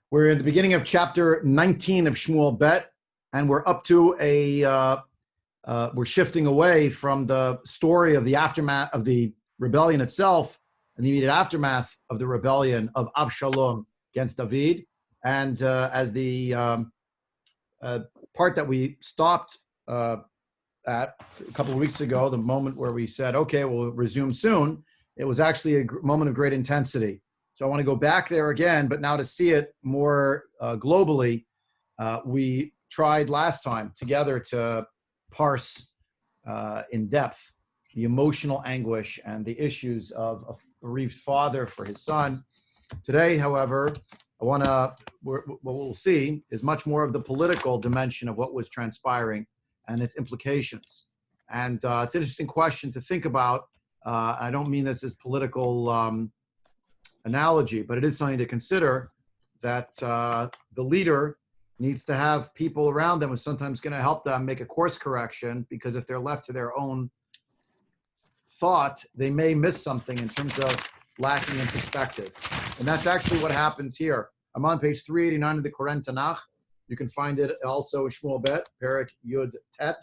We're in the beginning of chapter 19 of Shmuel Bet, and we're up to we're shifting away from the story of the aftermath of the rebellion itself and the immediate aftermath of the rebellion of Avshalom against David. And as the part that we stopped at a couple of weeks ago, the moment where we said, okay, we'll resume soon, it was actually a moment of great intensity. So I want to go back there again, but now to see it more globally, we tried last time together to parse in depth the emotional anguish and the issues of a bereaved father for his son. Today, however, what we'll see is much more of the political dimension of what was transpiring and its implications. And it's an interesting question to think about. I don't mean this as political analogy, but it is something to consider that the leader needs to have people around them who's sometimes going to help them make a course correction, because if they're left to their own thought, they may miss something in terms of lacking in perspective. And that's actually what happens here. I'm on page 389 of the Koren Tanakh. You can find it also in Shmuel Bet, Perek Yud Tet.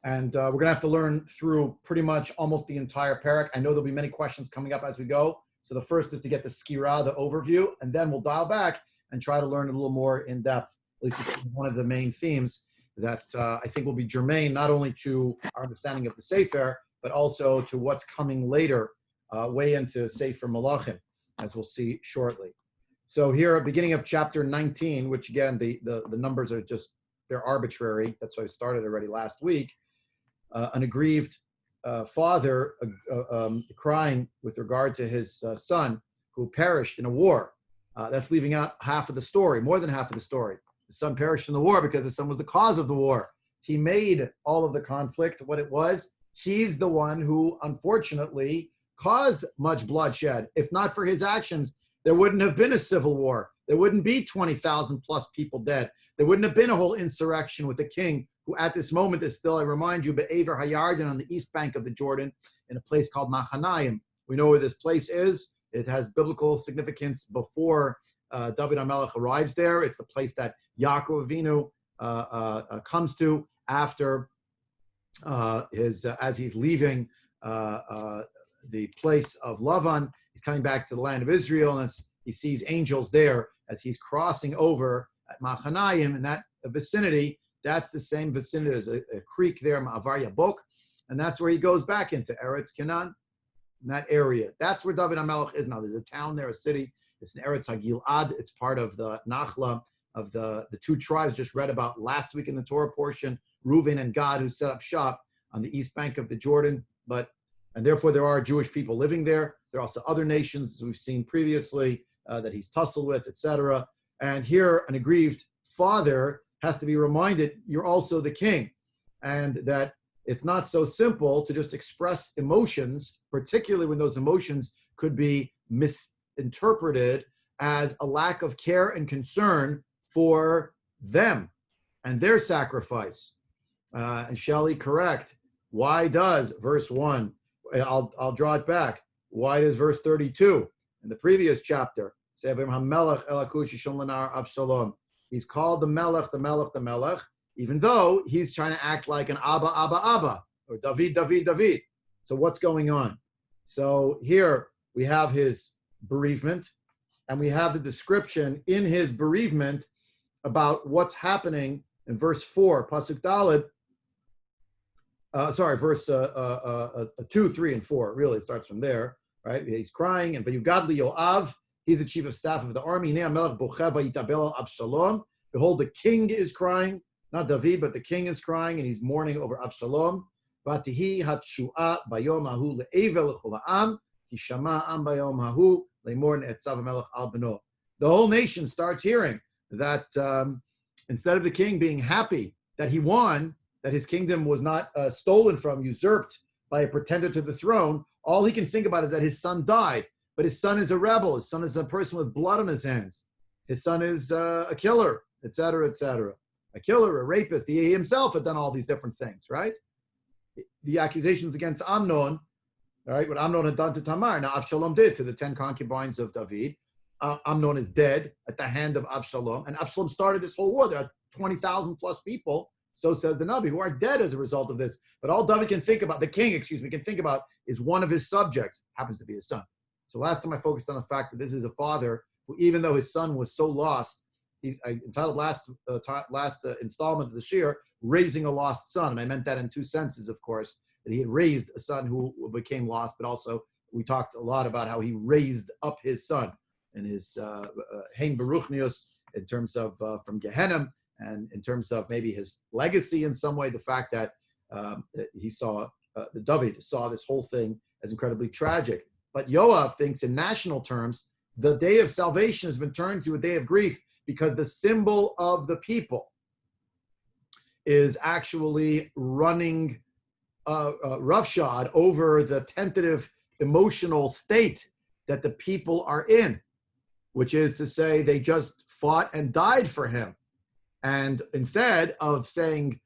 And we're going to have to learn through pretty much almost the entire parak. I know there'll be many questions coming up as we go. So the first is to get the skira, the overview, and then we'll dial back and try to learn a little more in depth. At least it's one of the main themes that I think will be germane not only to our understanding of the Sefer, but also to what's coming later, way into Sefer Malachim, as we'll see shortly. So here at the beginning of chapter 19, which again, the numbers are just, they're arbitrary. That's why I started already last week. An aggrieved father crying with regard to his son who perished in a war. That's leaving out half of the story, more than half of the story. The son perished in the war because the son was the cause of the war. He made all of the conflict what it was. He's the one who, unfortunately, caused much bloodshed. If not for his actions, there wouldn't have been a civil war. There wouldn't be 20,000 plus people dead. There wouldn't have been a whole insurrection with a king who at this moment is still, I remind you, Be'aver Hayarden on the east bank of the Jordan in a place called Machanayim. We know where this place is. It has biblical significance before David HaMelech arrives there. It's the place that Yaakov Avinu comes to after as he's leaving the place of Lavan. He's coming back to the land of Israel, and he sees angels there as he's crossing over at Machanayim in that vicinity. That's the same vicinity as a creek there, Ma'avar Yabok, and that's where he goes back into Eretz Canaan, in that area. That's where David HaMelech is now. There's a town there, a city. It's in Eretz HaGilad. It's part of the Nachla of the two tribes just read about last week in the Torah portion, Reuven and Gad, who set up shop on the east bank of the Jordan. And therefore there are Jewish people living there. There are also other nations, as we've seen previously, that he's tussled with, etc. And here, an aggrieved father has to be reminded, you're also the king, and that it's not so simple to just express emotions, particularly when those emotions could be misinterpreted as a lack of care and concern for them and their sacrifice. And Shelley, correct. Why does verse 1, I'll draw it back. Why does verse 32 in the previous chapter say, he's called the Melech, even though he's trying to act like an Abba, or David. So what's going on? So here we have his bereavement, and we have the description in his bereavement about what's happening in verse 4, Pasuk Daled. Verse 2, 3, and 4. Really, it starts from there, right? He's crying, and Vayugadli Yoav, he's the chief of staff of the army. Behold, the king is crying, not David, but the king is crying, and he's mourning over Absalom. The whole nation starts hearing that instead of the king being happy that he won, that his kingdom was not stolen from, usurped by a pretender to the throne, all he can think about is that his son died. But his son is a rebel. His son is a person with blood on his hands. His son is a killer, etc., etc. A killer, a rapist. He himself had done all these different things, right? The accusations against Amnon, right? What Amnon had done to Tamar, now Avshalom did to the 10 concubines of David. Amnon is dead at the hand of Absalom, and Absalom started this whole war. There are 20,000 plus people, so says the Navi, who are dead as a result of this. But all David can think about, the king, can think about, is one of his subjects, happens to be his son. So last time I focused on the fact that this is a father who, even though his son was so lost, I entitled last installment of the Shir, Raising a Lost Son. And I meant that in two senses, of course, that he had raised a son who became lost, but also we talked a lot about how he raised up his son and his Hein Baruchnius in terms of from Gehenna, and in terms of maybe his legacy in some way, the fact that he saw, the David saw this whole thing as incredibly tragic. But Yoav thinks in national terms, the day of salvation has been turned to a day of grief because the symbol of the people is actually running roughshod over the tentative emotional state that the people are in, which is to say they just fought and died for him. And instead of saying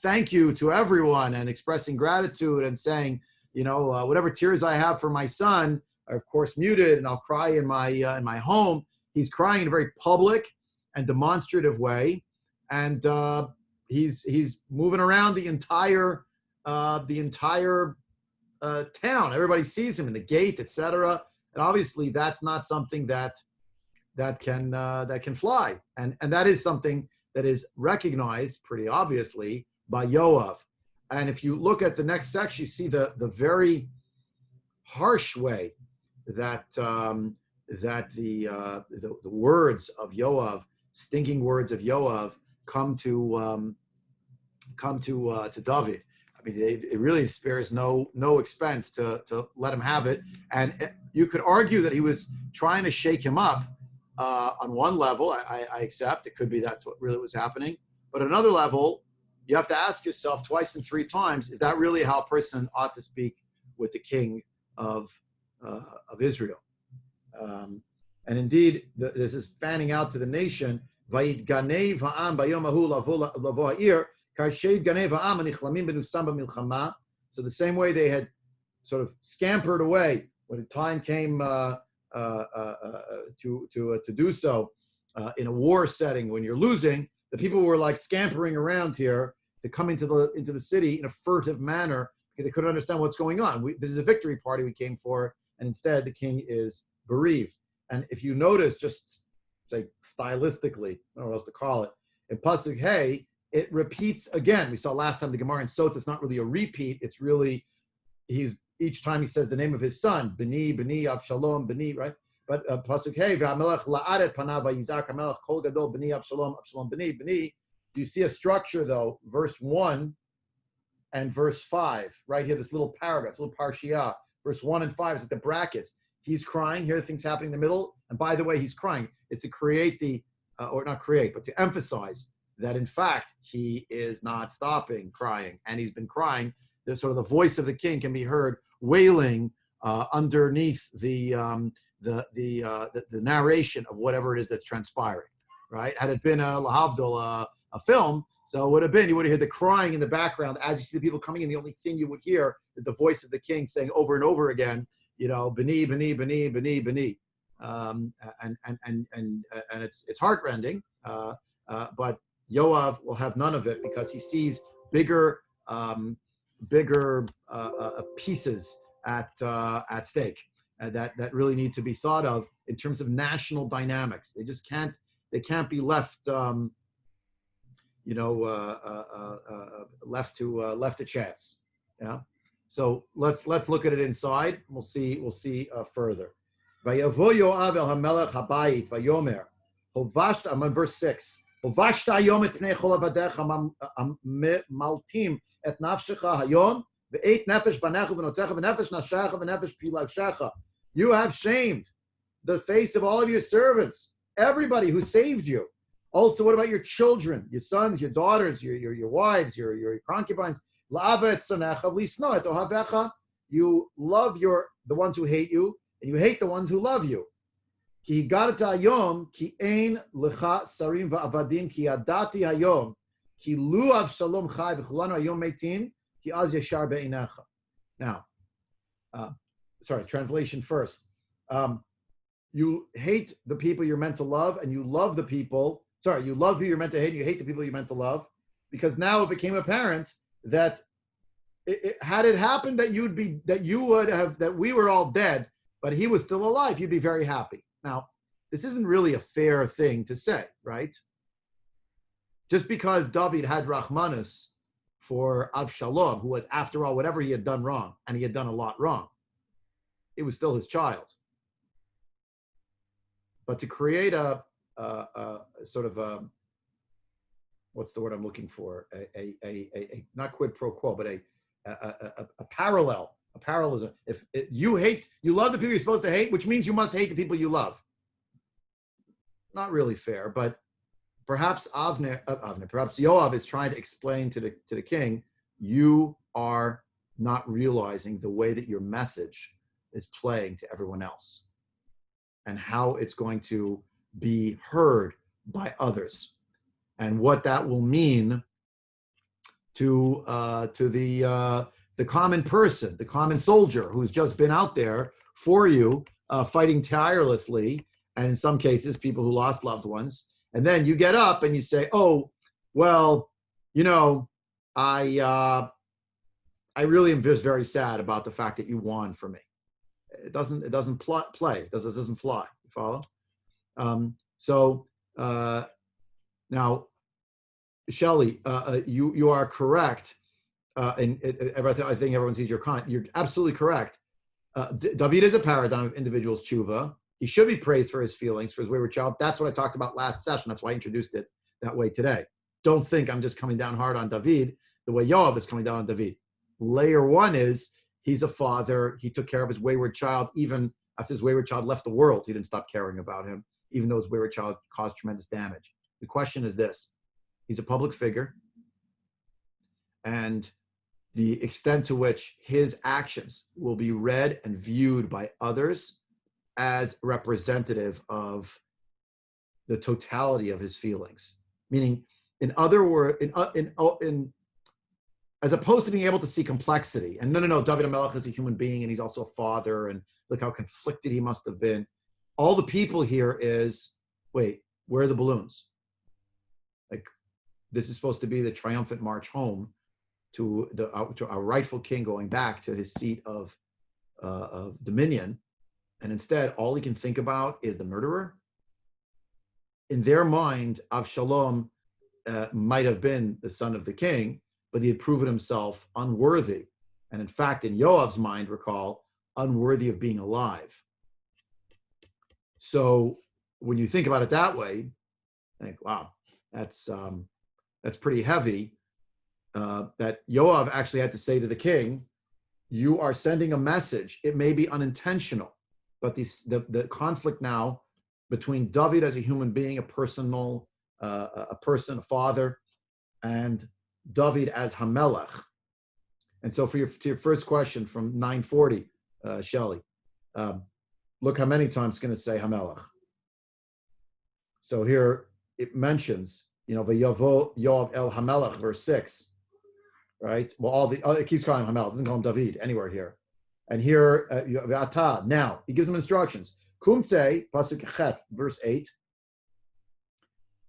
thank you to everyone and expressing gratitude and saying, whatever tears I have for my son are of course muted, and I'll cry in my home, he's crying in a very public and demonstrative way, and he's moving around the entire town. Everybody sees him in the gate, etc. And obviously, that's not something that can fly, and that is something that is recognized pretty obviously by Yoav. And if you look at the next section, you see the very harsh way that the words of Yoav, stinking words of Yoav, come to David. I mean, it really spares no expense to let him have it. And you could argue that he was trying to shake him up on one level. I accept it could be that's what really was happening. But another level, you have to ask yourself twice and three times: is that really how a person ought to speak with the king of Israel? And indeed, this is fanning out to the nation. So the same way they had sort of scampered away when the time came to do so in a war setting, when you're losing, the people were like scampering around here to come into the city in a furtive manner because they couldn't understand what's going on. This is a victory party we came for, and instead the king is bereaved. And if you notice, just say stylistically, I don't know what else to call it, in Pasuk Hey, it repeats again. We saw last time the Gemara in Sot, it's not really a repeat. It's really, each time he says the name of his son, Beni, Avshalom, Beni, right? But Pasuk Hey, V'amelech la'aret panav v'yizak hamelech kol gadol Beni Avshalom, Avshalom Beni, Beni. Do you see a structure though? Verse 1 and verse 5, right here, this little paragraph, little parshiyah. Verse 1 and 5 is at the brackets. He's crying. Here are things happening in the middle. And by the way, he's crying. It's to create or not create, but to emphasize that in fact, he is not stopping crying. And he's been crying. The voice of the king can be heard wailing underneath the narration of whatever it is that's transpiring, right? Had it been a film, so it would have been, you would have heard the crying in the background as you see the people coming in. The only thing you would hear is the voice of the king saying over and over again, Beni, Beni, Beni, Beni, Beni. And it's heartrending, but Yoav will have none of it because he sees bigger pieces at stake that really need to be thought of in terms of national dynamics. They just can't be left left to chance. Yeah. So let's look at it inside. We'll see further. Vayavo Yoav el hamelech habayit vayomer hovashta. I'm on verse 6. Hovashta hayom et pnei chol avadecha maltim et nafshecha hayom ve'et nefesh banecha v'notecha v'nefesh nashecha v'nefesh pilagsecha. You have shamed the face of all of your servants, everybody who saved you. Also, what about your children, your sons, your daughters, your wives, your concubines? You love the ones who hate you, and you hate the ones who love you. Now, sorry, translation first. you hate the people you're meant to love, and you love the people. Sorry, you love who you're meant to hate, and you hate the people you're meant to love, because now it became apparent that had it happened that that we were all dead, but he was still alive, you'd be very happy. Now, this isn't really a fair thing to say, right? Just because David had Rahmanus for Avshalom, who was, after all, whatever he had done wrong, and he had done a lot wrong, it was still his child. But to create a sort of a, what's the word I'm looking for? A not quid pro quo, but a parallel, a parallelism. If you love the people you're supposed to hate, which means you must hate the people you love. Not really fair, but perhaps perhaps Yoav is trying to explain to the king, you are not realizing the way that your message is playing to everyone else, and how it's going to be heard by others, and what that will mean to the common person, the common soldier who's just been out there for you, fighting tirelessly, and in some cases, people who lost loved ones. And then you get up and you say, "Oh, well, I really am just very sad about the fact that you won for me." It doesn't play. It doesn't fly. You follow? Now, Shelley, you are correct, and I think everyone sees your comment. You're absolutely correct. David is a paradigm of individual's tshuva. He should be praised for his feelings, for his wayward child. That's what I talked about last session. That's why I introduced it that way today. Don't think I'm just coming down hard on David the way Yoav is coming down on David. Layer one is he's a father. He took care of his wayward child. Even after his wayward child left the world, he didn't stop caring about him, even though his wayward child caused tremendous damage. The question is this. He's a public figure, and the extent to which his actions will be read and viewed by others as representative of the totality of his feelings. Meaning, in other words, as opposed to being able to see complexity, and no, David HaMelech is a human being, and he's also a father, and look how conflicted he must have been. All the people here is, wait, where are the balloons? Like, this is supposed to be the triumphant march home to our rightful king going back to his seat of dominion, and instead all he can think about is the murderer. In their mind, Avshalom might have been the son of the king, but he had proven himself unworthy, and in fact, in Yoav's mind, recall, unworthy of being alive. So when you think about it that way, I think, wow, that's pretty heavy. That Yoav actually had to say to the king, you are sending a message. It may be unintentional, but the conflict now between David as a human being, a person, a father, and David as Hamelech. And so to your first question from 940, Shelley, look how many times it's going to say Hamelech. So here it mentions, V'yavo Yoav el Hamelech, verse 6. Right? Well, it keeps calling him Hamelech. It doesn't call him David anywhere here. And here, Ata, now, he gives him instructions. Kumtse, Pasuk Chet, verse 8.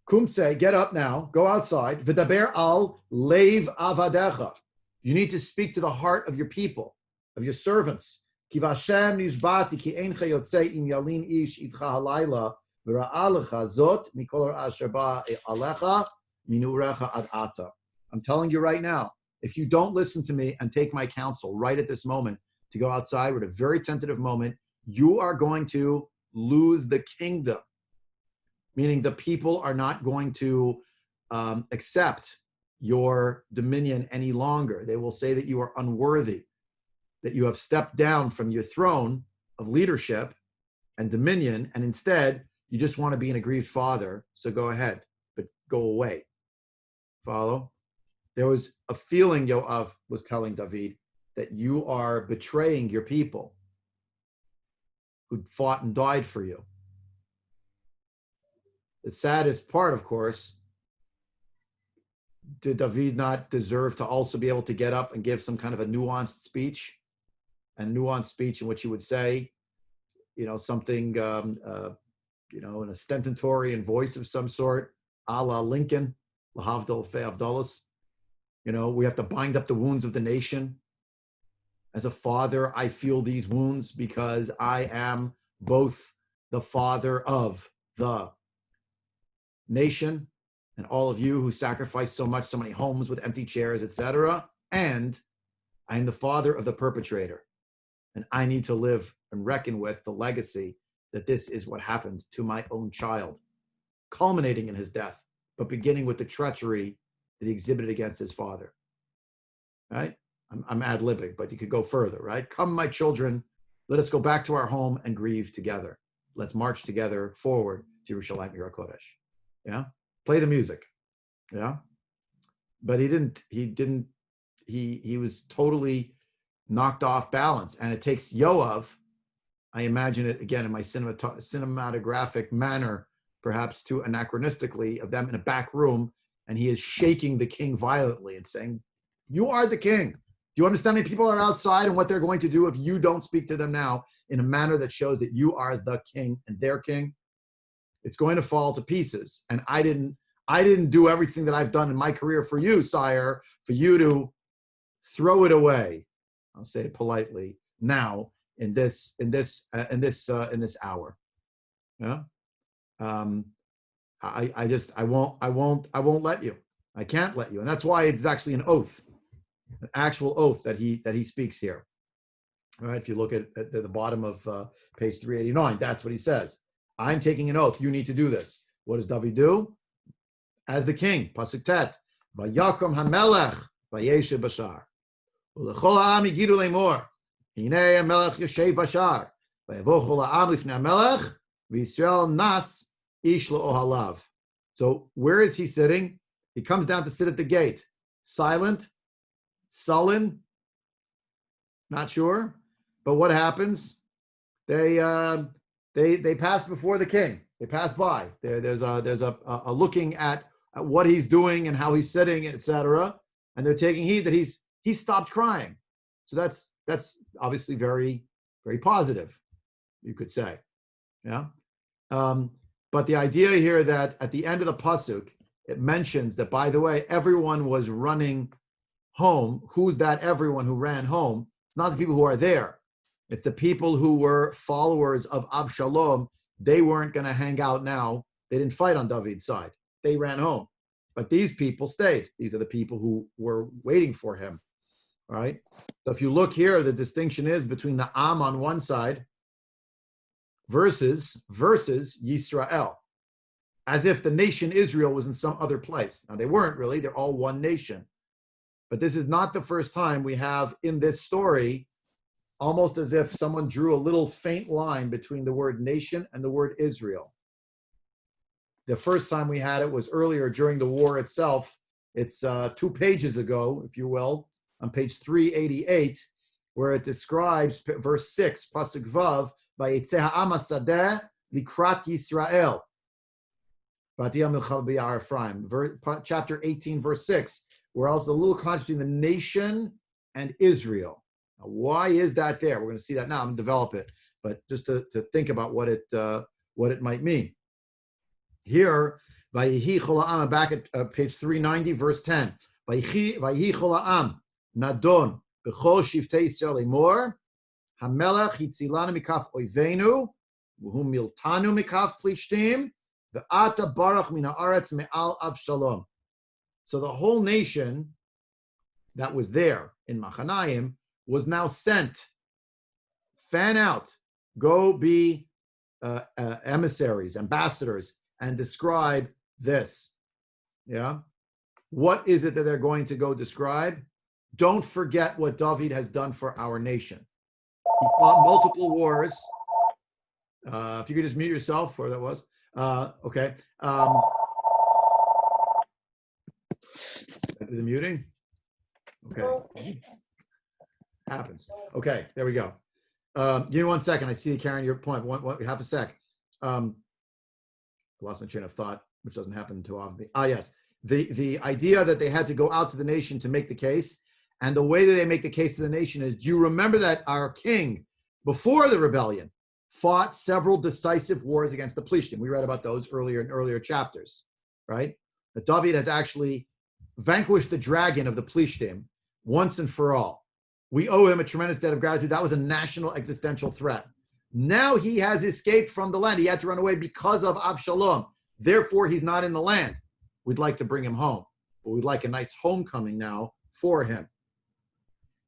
Kumtse, get up now, go outside. V'daber al leiv avadecha. You need to speak to the heart of your people, of your servants. Ki v'Hashem nizbati ki eincha yotzei im yalin ish itcha halayla v'ra'alecha zot mikol asher ba alecha minurecha ad ata. I'm telling you right now, if you don't listen to me and take my counsel right at this moment to go outside, we're at a very tentative moment, you are going to lose the kingdom. Meaning the people are not going to accept your dominion any longer. They will say that you are unworthy, that you have stepped down from your throne of leadership and dominion, and instead you just want to be an aggrieved father, so go ahead, but go away. Follow? There was a feeling Yoav was telling David that you are betraying your people who fought and died for you. The saddest part, of course, did David not deserve to also be able to get up and give some kind of a nuanced speech in which he would say, something, in a stentorian voice of some sort, a la Lincoln, lahavdol fe'avdalos. We have to bind up the wounds of the nation. As a father, I feel these wounds because I am both the father of the nation and all of you who sacrificed so much, so many homes with empty chairs, etc. And I am the father of the perpetrator. And I need to live and reckon with the legacy that this is what happened to my own child, culminating in his death, but beginning with the treachery that he exhibited against his father. Right? I'm ad-libbing, but you could go further, right? Come, my children, let us go back to our home and grieve together. Let's march together forward to Yerushalayim Yer HaKodesh. Yeah? Play the music. Yeah? But he was totally knocked off balance. And it takes Yoav, I imagine it again in my cinematographic manner, perhaps too anachronistically, of them in a back room, and he is shaking the king violently and saying, "You are the king. Do you understand how many people are outside and what they're going to do if you don't speak to them now in a manner that shows that you are the king and their king? It's going to fall to pieces. And I didn't do everything that I've done in my career for you, sire, for you to throw it away." I'll say it politely now in this hour. Yeah. I won't let you. I can't let you. And that's why it's actually an oath, an actual oath that he speaks here. All right. If you look at the bottom of page 389, that's what he says. I'm taking an oath. You need to do this. What does David do? As the king, pasuk tet, vayakom hamelech vayeshev bashar, ulechol ha'am yigidu leimor, hinei hamelech yoshev bashar, vayavo chol ha'am lifnei hamelech, v'Yisrael nas ish le'ohalav. So where is he sitting? He comes down to sit at the gate, silent, sullen, not sure. But what happens? They pass before the king. They pass by. There's a looking at what he's doing and how he's sitting, etc. And they're taking heed that he's stopped crying. So that's obviously very, very positive, you could say. Yeah. But the idea here that at the end of the pasuk, it mentions that, by the way, everyone was running home. Who's that everyone who ran home? It's not the people who are there. It's the people who were followers of Avshalom. They weren't going to hang out now. They didn't fight on David's side. They ran home. But these people stayed. These are the people who were waiting for him. All right? So if you look here, the distinction is between the Am on one side versus Yisrael, as if the nation Israel was in some other place. Now, they weren't really. They're all one nation. But this is not the first time we have in this story, almost as if someone drew a little faint line between the word nation and the word Israel. The first time we had it was earlier during the war itself. It's 2 pages ago, if you will, on page 388, where it describes verse 6, pasuk vav, vayetze ha'am hasadeh likrat Yisrael. Chapter 18, verse 6, where else a little contrast between the nation and Israel. Now, why is that there? We're going to see that now. I'm going to develop it, but just to think about what it might mean. Here, Vayihi chol ha'am, back at page 390, verse 10. Vayihi chol ha'am nadon b'chol shiftei Yisrael lemor hamelech hitzilanu mikaf oivenu v'hu miltanu mikaf plishtim ve'ata barach min haaretz me'al Avshalom. So the whole nation that was there in Machanayim was now sent. Fan out. Go be emissaries, ambassadors, and describe this. Yeah? What is it that they're going to go describe? Don't forget what David has done for our nation. He fought multiple wars. If you could just mute yourself, where that was. Okay. The muting? Okay. Happens. Okay, there we go. Give me 1 second. I see you carrying your point. Half a sec. I lost my train of thought, which doesn't happen too often. Yes. The idea that they had to go out to the nation to make the case, and the way that they make the case to the nation is, do you remember that our king, before the rebellion, fought several decisive wars against the Plishtim. We read about those earlier in earlier chapters, right? That David has actually vanquished the dragon of the Plishtim once and for all. We owe him a tremendous debt of gratitude. That was a national existential threat. Now he has escaped from the land. He had to run away because of Avshalom. Therefore, he's not in the land. We'd like to bring him home, but we'd like a nice homecoming now for him.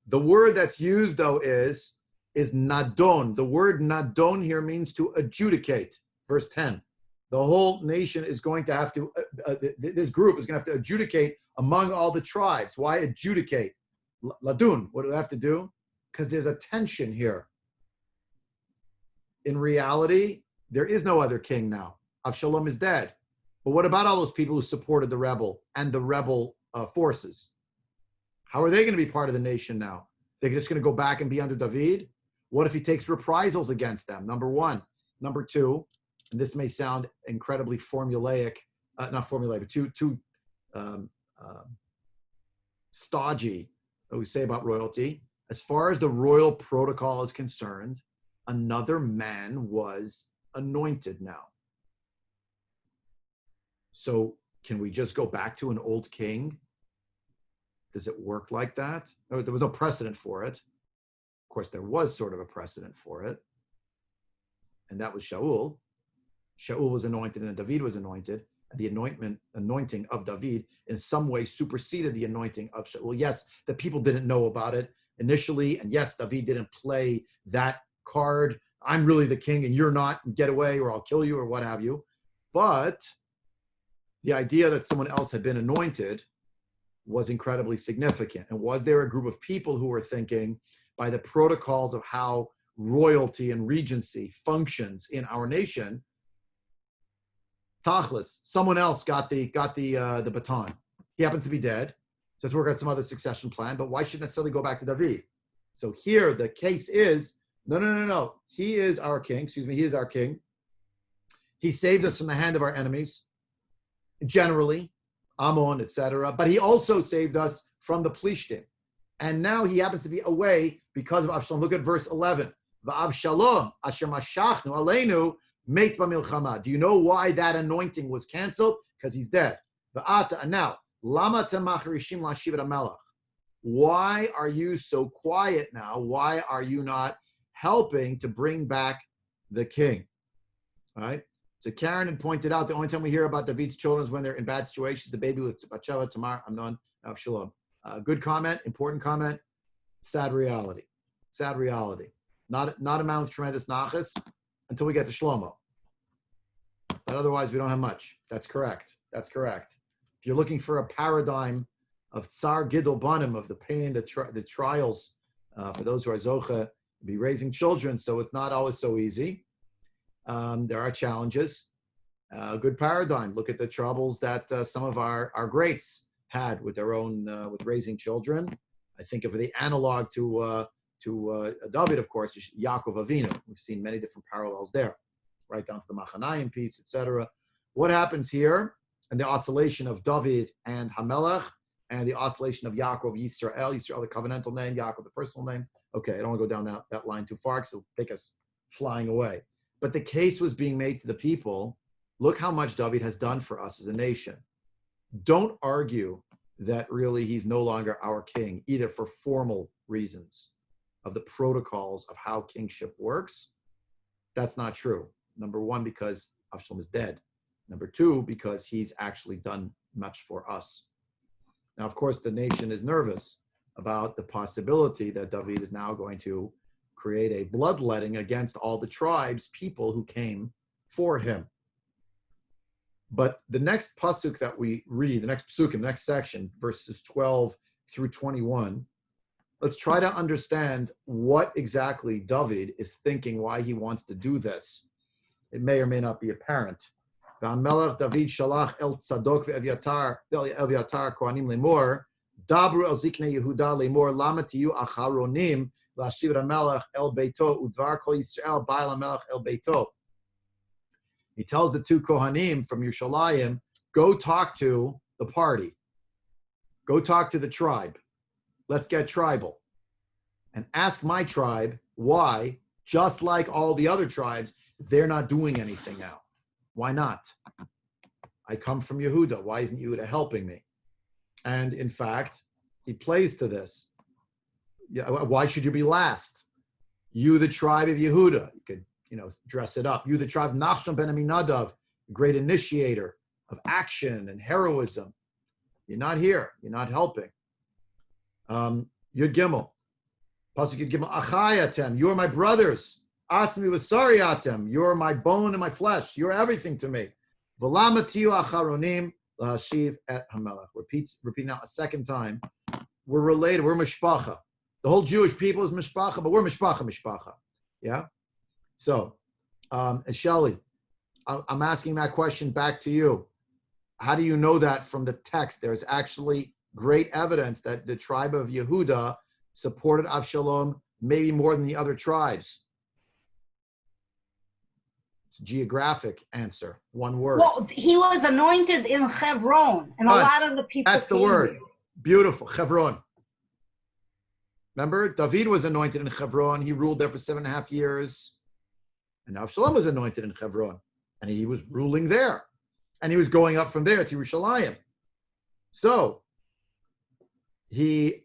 The word that's used, though, is nadon. The word nadon here means to adjudicate. Verse 10. The whole nation is going to have to, this group is going to have to adjudicate among all the tribes. Why adjudicate? Ladun. What do they have to do? Because there's a tension here. In reality, there is no other king now. Avshalom is dead. But what about all those people who supported the rebel and the rebel forces? How are they going to be part of the nation now? They're just going to go back and be under David? What if he takes reprisals against them? Number one. Number two, and this may sound incredibly formulaic, not formulaic, but too stodgy, what we say about royalty. As far as the royal protocol is concerned, another man was anointed now. So can we just go back to an old king? Does it work like that? No, there was no precedent for it. Of course, there was sort of a precedent for it. And that was Shaul. Shaul was anointed and David was anointed. And the anointing of David in some way superseded the anointing of Shaul. Yes, the people didn't know about it initially. And yes, David didn't play that card. I'm really the king and you're not. Get away or I'll kill you or what have you. But the idea that someone else had been anointed was incredibly significant. And was there a group of people who were thinking, by the protocols of how royalty and regency functions in our nation, Tachlis, someone else got the baton. He happens to be dead, so let's work out some other succession plan. But why should necessarily go back to David? So here the case is no. He is our king. Excuse me. He is our king. He saved us from the hand of our enemies, generally, Ammon, etc. But he also saved us from the Plishtim. And now he happens to be away because of Avshalom. Look at verse 11. V'Avshalom asher mashachnu aleinu meit b'milchama. Do you know why that anointing was canceled? Because he's dead. And now, lama temacharishim lashiv et hamelach. Why are you so quiet now? Why are you not helping to bring back the king? All right. So Karen had pointed out the only time we hear about David's children is when they're in bad situations. The baby with Bathsheba, Tamar, Amnon, Avshalom. Good comment, important comment. Sad reality. Sad reality. Not a man with tremendous nachas until we get to Shlomo. But otherwise, we don't have much. That's correct. That's correct. If you're looking for a paradigm of Tsar Gidol Banim, of the pain, the trials for those who are Zocha, be raising children, so it's not always so easy. There are challenges. Good paradigm. Look at the troubles that some of our greats had with their own with raising children. I think of the analog to David, of course, is Yaakov Avinu. We've seen many different parallels there, right down to the Machanayim piece, etc. What happens here? And the oscillation of David and Hamelech, and the oscillation of Yaakov, Yisrael, the covenantal name, Yaakov, the personal name. Okay, I don't want to go down that line too far because it'll take us flying away. But the case was being made to the people, look how much David has done for us as a nation. Don't argue that really he's no longer our king, either for formal reasons of the protocols of how kingship works. That's not true. Number one, because Avshalom is dead. Number two, because he's actually done much for us. Now, of course, the nation is nervous about the possibility that David is now going to create a bloodletting against all the tribes, people who came for him. But the next pasuk that we read, the next psukim, the next section, verses 12 through 21, let's try to understand what exactly David is thinking, why he wants to do this. It may or may not be apparent. V'hamelech David shalach el tzadok ve'Eviatar kohanim lemor, dabru el ziknei Yehuda lemor, lama tiyu acharonim la'ashiv hamelech el beito udvar kol Yisrael ba'al hamelech el beito. He tells the two Kohanim from Yerushalayim, go talk to the party. Go talk to the tribe. Let's get tribal. And ask my tribe why just like all the other tribes, they're not doing anything now. Why not? I come from Yehuda. Why isn't Yehuda helping me? And in fact, he plays to this. Yeah, why should you be last? You, the tribe of Yehuda. You could, dress it up. You, the tribe of Nachshon ben Aminadav, great initiator of action and heroism. You're not here. You're not helping. Yud Gimel. Pasuk Yud Gimel. Achai atem. You are my brothers. Atzmi v'sari atem. You are my bone and my flesh. You're everything to me. V'lama tiyu acharonim lahashiv et hamelech. Repeat now a second time. We're related. We're mishpacha. The whole Jewish people is mishpacha, but we're mishpacha. Yeah? So, Shelley, I'm asking that question back to you. How do you know that from the text? There's actually great evidence that the tribe of Yehuda supported Avshalom maybe more than the other tribes. It's a geographic answer, one word. Well, he was anointed in Hebron, and a lot of the people. That's the word. Here. Beautiful, Hebron. Remember, David was anointed in Hebron. He ruled there for 7.5 years. And Avshalom was anointed in Hebron. And he was ruling there. And he was going up from there to Yerushalayim. So, David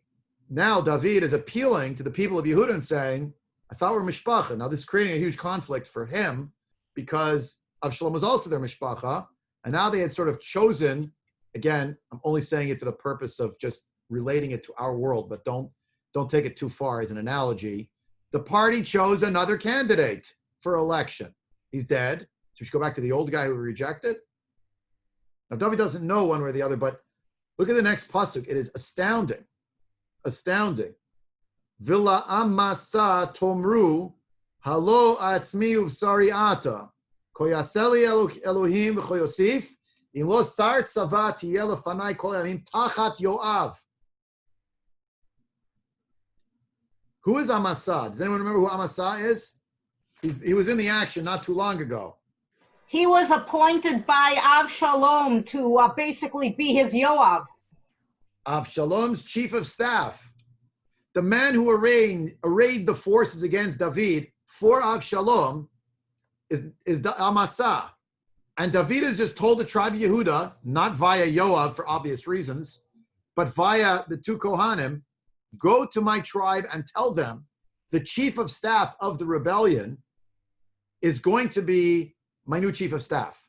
is appealing to the people of Yehuda and saying, I thought we're mishpacha. Now, this is creating a huge conflict for him because Avshalom was also their mishpacha. And now they had sort of chosen, again, I'm only saying it for the purpose of just relating it to our world, but don't take it too far as an analogy. The party chose another candidate for election. He's dead. So we should go back to the old guy who rejected. Now, David doesn't know one way or the other, but look at the next pasuk. It is astounding. Astounding. Villa amasa tomru halo atzmi uvsari ata koyaseli Elohim v'choyosif in lo sar tzava tiyeh lefanai kol yamim tachat Yoav. Who is Amasa? Does anyone remember who Amasa is? He was in the action not too long ago. He was appointed by Avshalom to basically be his Yoav. Avshalom's chief of staff. The man who arrayed the forces against David for Avshalom is Amasa. And David has just told the tribe of Yehuda, not via Yoav for obvious reasons, but via the two Kohanim, go to my tribe and tell them the chief of staff of the rebellion is going to be my new chief of staff.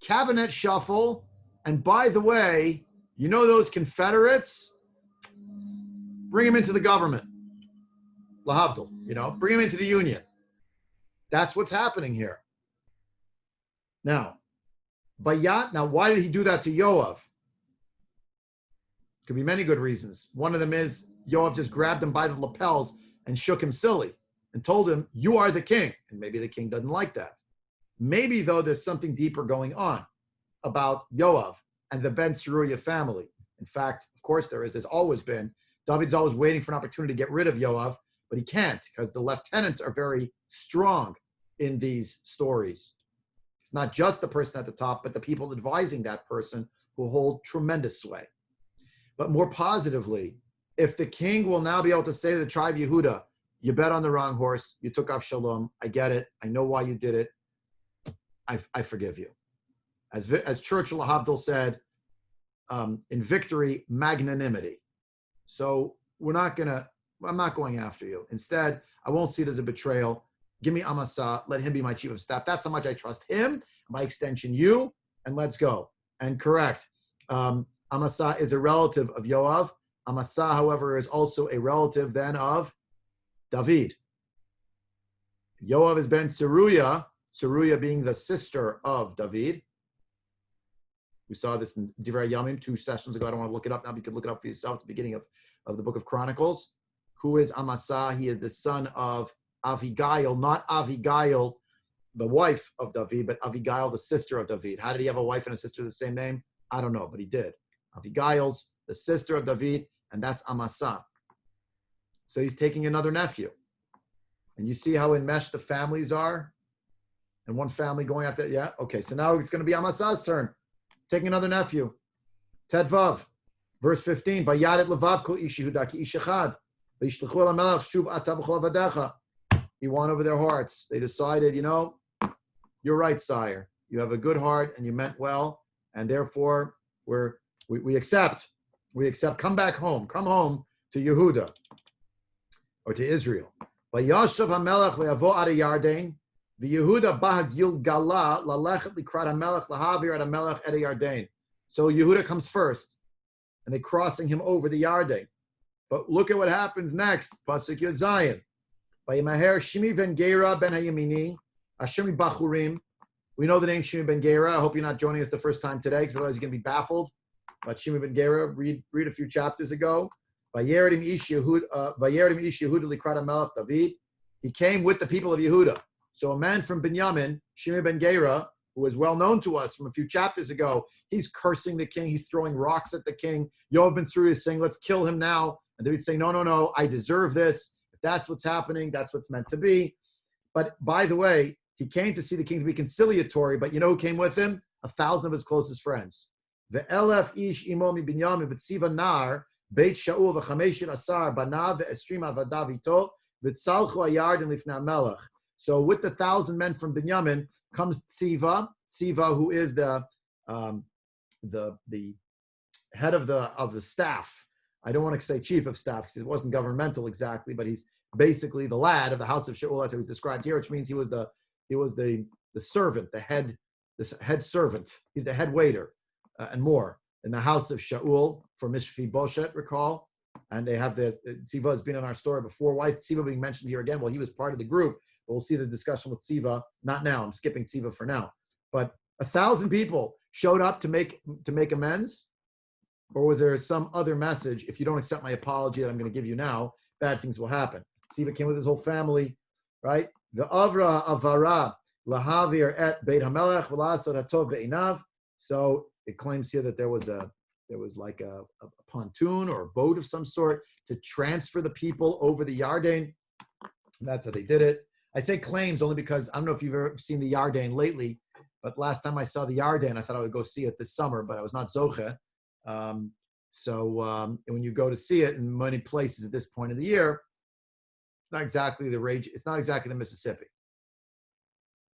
Cabinet shuffle. And by the way, you know those Confederates? Bring them into the government. Lahavdil, bring them into the union. That's what's happening here. Now, why did he do that to Yoav? Could be many good reasons. One of them is Yoav just grabbed him by the lapels and shook him silly and told him, you are the king. And maybe the king doesn't like that. Maybe, though, there's something deeper going on about Yoav and the Ben Tzeruya family. In fact, of course there is. There's always been. David's always waiting for an opportunity to get rid of Yoav, but he can't because the lieutenants are very strong in these stories. It's not just the person at the top, but the people advising that person who hold tremendous sway. But more positively, if the king will now be able to say to the tribe Yehuda, you bet on the wrong horse, you took Avshalom, I get it, I know why you did it, I forgive you. As Churchill Havdil said, in victory, magnanimity. So I'm not going after you. Instead, I won't see it as a betrayal. Give me Amasa, let him be my chief of staff. That's how much I trust him, by extension you, and let's go. And correct, Amasa is a relative of Yoav. Amasa, however, is also a relative then of David. Yoav is Ben Tzeruya, Tzeruya being the sister of David. We saw this in Divrei Yamim 2 sessions ago. I don't want to look it up now, but you can look it up for yourself at the beginning of the book of Chronicles. Who is Amasa? He is the son of Avigail, not Avigail, the wife of David, but Avigail, the sister of David. How did he have a wife and a sister of the same name? I don't know, but he did. Avigail's the sister of David, and that's Amasa. So he's taking another nephew. And you see how enmeshed the families are? And one family going after, yeah? Okay, so now it's going to be Amasa's turn. Taking another nephew. Ted Vav, verse 15. Vayadet levav kol ish Yehuda ki ish echad. V'yishlchu el hamelech shuv ata v'chol avadecha. He won over their hearts. They decided, you're right, sire. You have a good heart and you meant well, and therefore we accept. We accept. Come back home. Come home to Yehuda or to Israel. Vayashav hamelech le'avo ad Yarden. V'Yehuda bah Gilgala lalechet likrat hamelech lahavir ad hamelech ed Yarden. So Yehuda comes first, and they're crossing him over the Yarden. But look at what happens next. Pasuk Yud Zayin. Vayimaher Shimi ben Gera ben Hayamini Ashemi Bachurim. We know the name Shimi ben Gera. I hope you're not joining us the first time today, because otherwise you're going to be baffled. But Shimi ben Gera, read a few chapters ago. Vayeredim ish Yehuda likrat hamelech David. He came with the people of Yehuda. So a man from Binyamin, Shimi ben Gera, who is well known to us from a few chapters ago, he's cursing the king. He's throwing rocks at the king. Yoav ben Tzruya is saying, let's kill him now. And David's saying, no, I deserve this. If that's what's happening, that's what's meant to be. But by the way, he came to see the king to be conciliatory, but you know who came with him? 1,000 of his closest friends. Ve'elef ish imo mi binyamin v'tziva nar beit Shaul v'chameshin asar banav ve'estrim avadav ito v'tzalchu hayarden lifnei hamelech. So with the 1,000 men from Binyamin comes Tziva, who is the head of the staff. I don't want to say chief of staff because it wasn't governmental exactly, but he's basically the lad of the house of Shaul, as it was described here, which means he was the servant, the head servant. He's the head waiter and more in the house of Shaul for Mishfi-Boshet, recall. And they have Tziva has been in our story before. Why is Tziva being mentioned here again? Well, he was part of the group. But we'll see the discussion with Tziva. Not now. I'm skipping Tziva for now. But 1,000 people showed up to make amends, or was there some other message? If you don't accept my apology that I'm going to give you now, bad things will happen. Tziva came with his whole family, right? The Avra Avara Lahavir et Beit Hamelech V'Lasod Hatov Be'inav. So it claims here that there was like a pontoon or a boat of some sort to transfer the people over the Yarden. That's how they did it. I say claims only because I don't know if you've ever seen the Yarden lately, but last time I saw the Yarden, I thought I would go see it this summer, but I was not zoche. So when you go to see it in many places at this point of the year, not exactly the rage. It's not exactly the Mississippi.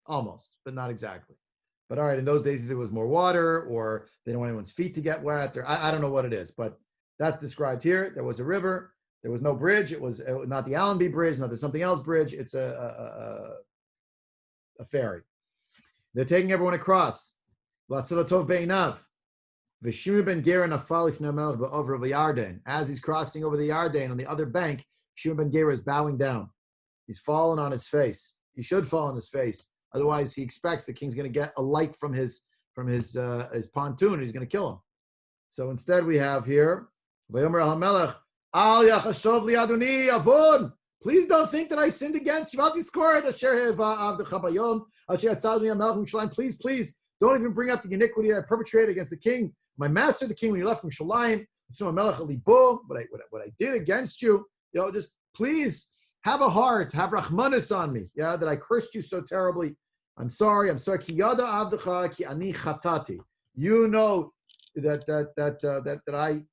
Almost, but not exactly. But all right, in those days, there was more water, or they don't want anyone's feet to get wet. Or I don't know what it is, but that's described here. There was a river. There was no bridge. It was not the Allenby Bridge, not the something else bridge. It's a ferry. They're taking everyone across. As he's crossing over the Yarden on the other bank, Shimon ben Gera is bowing down. He's fallen on his face. He should fall on his face. Otherwise, he expects the king's going to get a light from his pontoon, and he's going to kill him. So instead, we have here, Al yachashov li adoni avon. Please don't think that I sinned against you. Please don't even bring up the iniquity that I perpetrated against the king, my master, the king, when you left from Shalim. What I did against you, just please have a heart, have rachmanis on me. Yeah, that I cursed you so terribly. I'm sorry. Ki yada avdecha ki ani chatati. You know that I.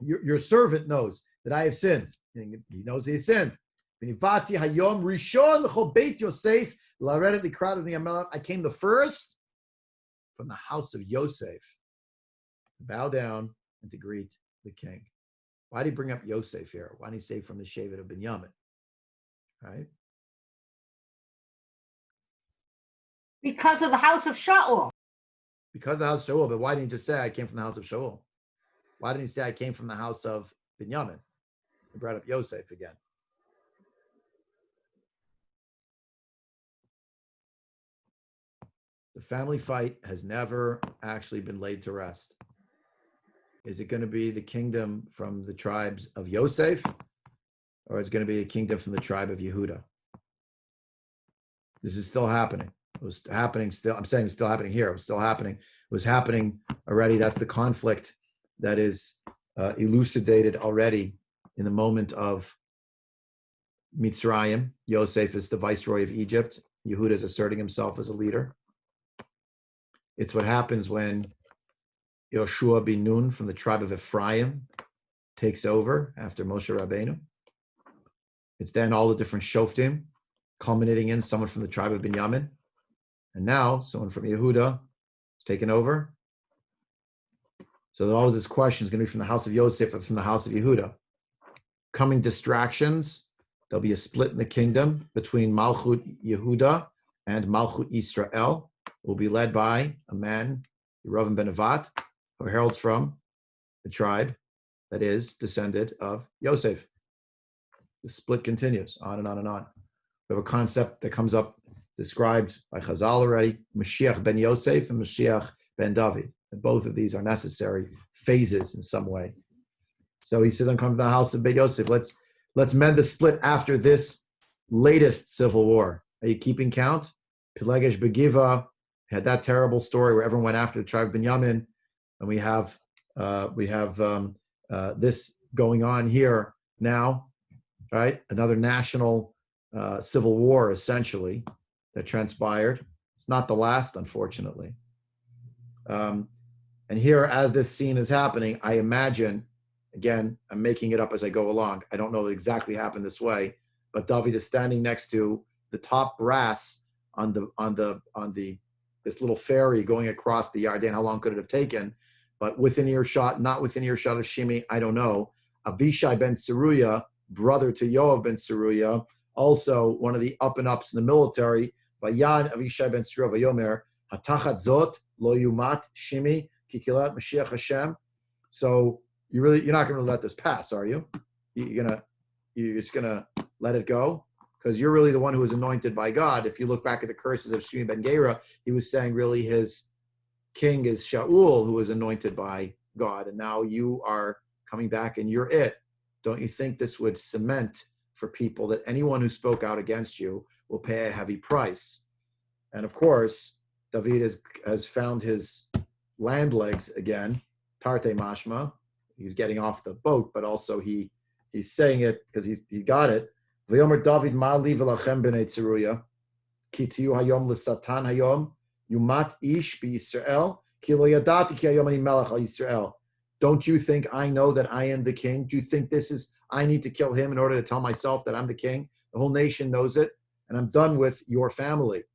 Your servant knows that I have sinned. He knows he has sinned. I came the first from the house of Yosef to bow down and to greet the king. Why did he bring up Yosef here? Why did he say from the Shevet of Binyamin? Right? Because of the house of Shaul. Because of the house of Shaul, but why didn't he just say I came from the house of Shaul? Why didn't he say I came from the house of Binyamin? He brought up Yosef again. The family fight has never actually been laid to rest. Is it going to be the kingdom from the tribes of Yosef, or is it going to be a kingdom from the tribe of Yehuda? This is still happening. It was happening still. I'm saying it's still happening here. It was still happening. It was happening already. That's the conflict that is elucidated already in the moment of Mitzrayim. Yosef is the viceroy of Egypt. Yehuda is asserting himself as a leader. It's what happens when Yoshua bin Nun from the tribe of Ephraim takes over after Moshe Rabbeinu. It's then all the different shoftim culminating in someone from the tribe of Binyamin. And now someone from Yehuda is taken over. So always this question is going to be from the house of Yosef or from the house of Yehuda. Coming distractions, there'll be a split in the kingdom between Malchut Yehuda and Malchut Israel. Will be led by a man, Yerovam ben Nevat, who heralds from the tribe that is descended of Yosef. The split continues on and on and on. We have a concept that comes up described by Chazal already, Mashiach ben Yosef and Mashiach ben David. And both of these are necessary phases in some way. So he says, I'm coming to the house of Ben Yosef. Let's mend the split after this latest civil war. Are you keeping count? Pilegesh Begiva had that terrible story where everyone went after the tribe of Binyamin, and we have this going on here now, right? Another national civil war, essentially, that transpired. It's not the last, unfortunately. And here, as this scene is happening, I imagine, again, I'm making it up as I go along. I don't know it exactly happened this way, but David is standing next to the top brass on this little ferry going across the Yarden. How long could it have taken? But within earshot, not within earshot of Shimi, I don't know. Avishai ben Seruya, brother to Yoav ben Seruya, also one of the up and ups in the military. Vayan Avishai ben Seruya vayomer hatachat zot lo yumat Shimi kikilat Mashiach Hashem. So you're not going to let this pass, are you? You're just gonna let it go? Because you're really the one who was anointed by God. If you look back at the curses of Shimi ben Gera, he was saying really his king is Shaul, who was anointed by God, and now you are coming back and you're it. Don't you think this would cement for people that anyone who spoke out against you will pay a heavy price? And of course, David has found his land legs again, tarte mashma. He's getting off the boat, but also he's saying it because he got it. V'yomer David ma'ali v'lachem b'nei tzeruya ki tiyu hayom l'satan hayom yumat ish b'Yisrael ki lo yadati ki hayom ani melech al Yisrael. Don't you think I know that I am the king? Do you think I need to kill him in order to tell myself that I'm the king? The whole nation knows it, and I'm done with your family.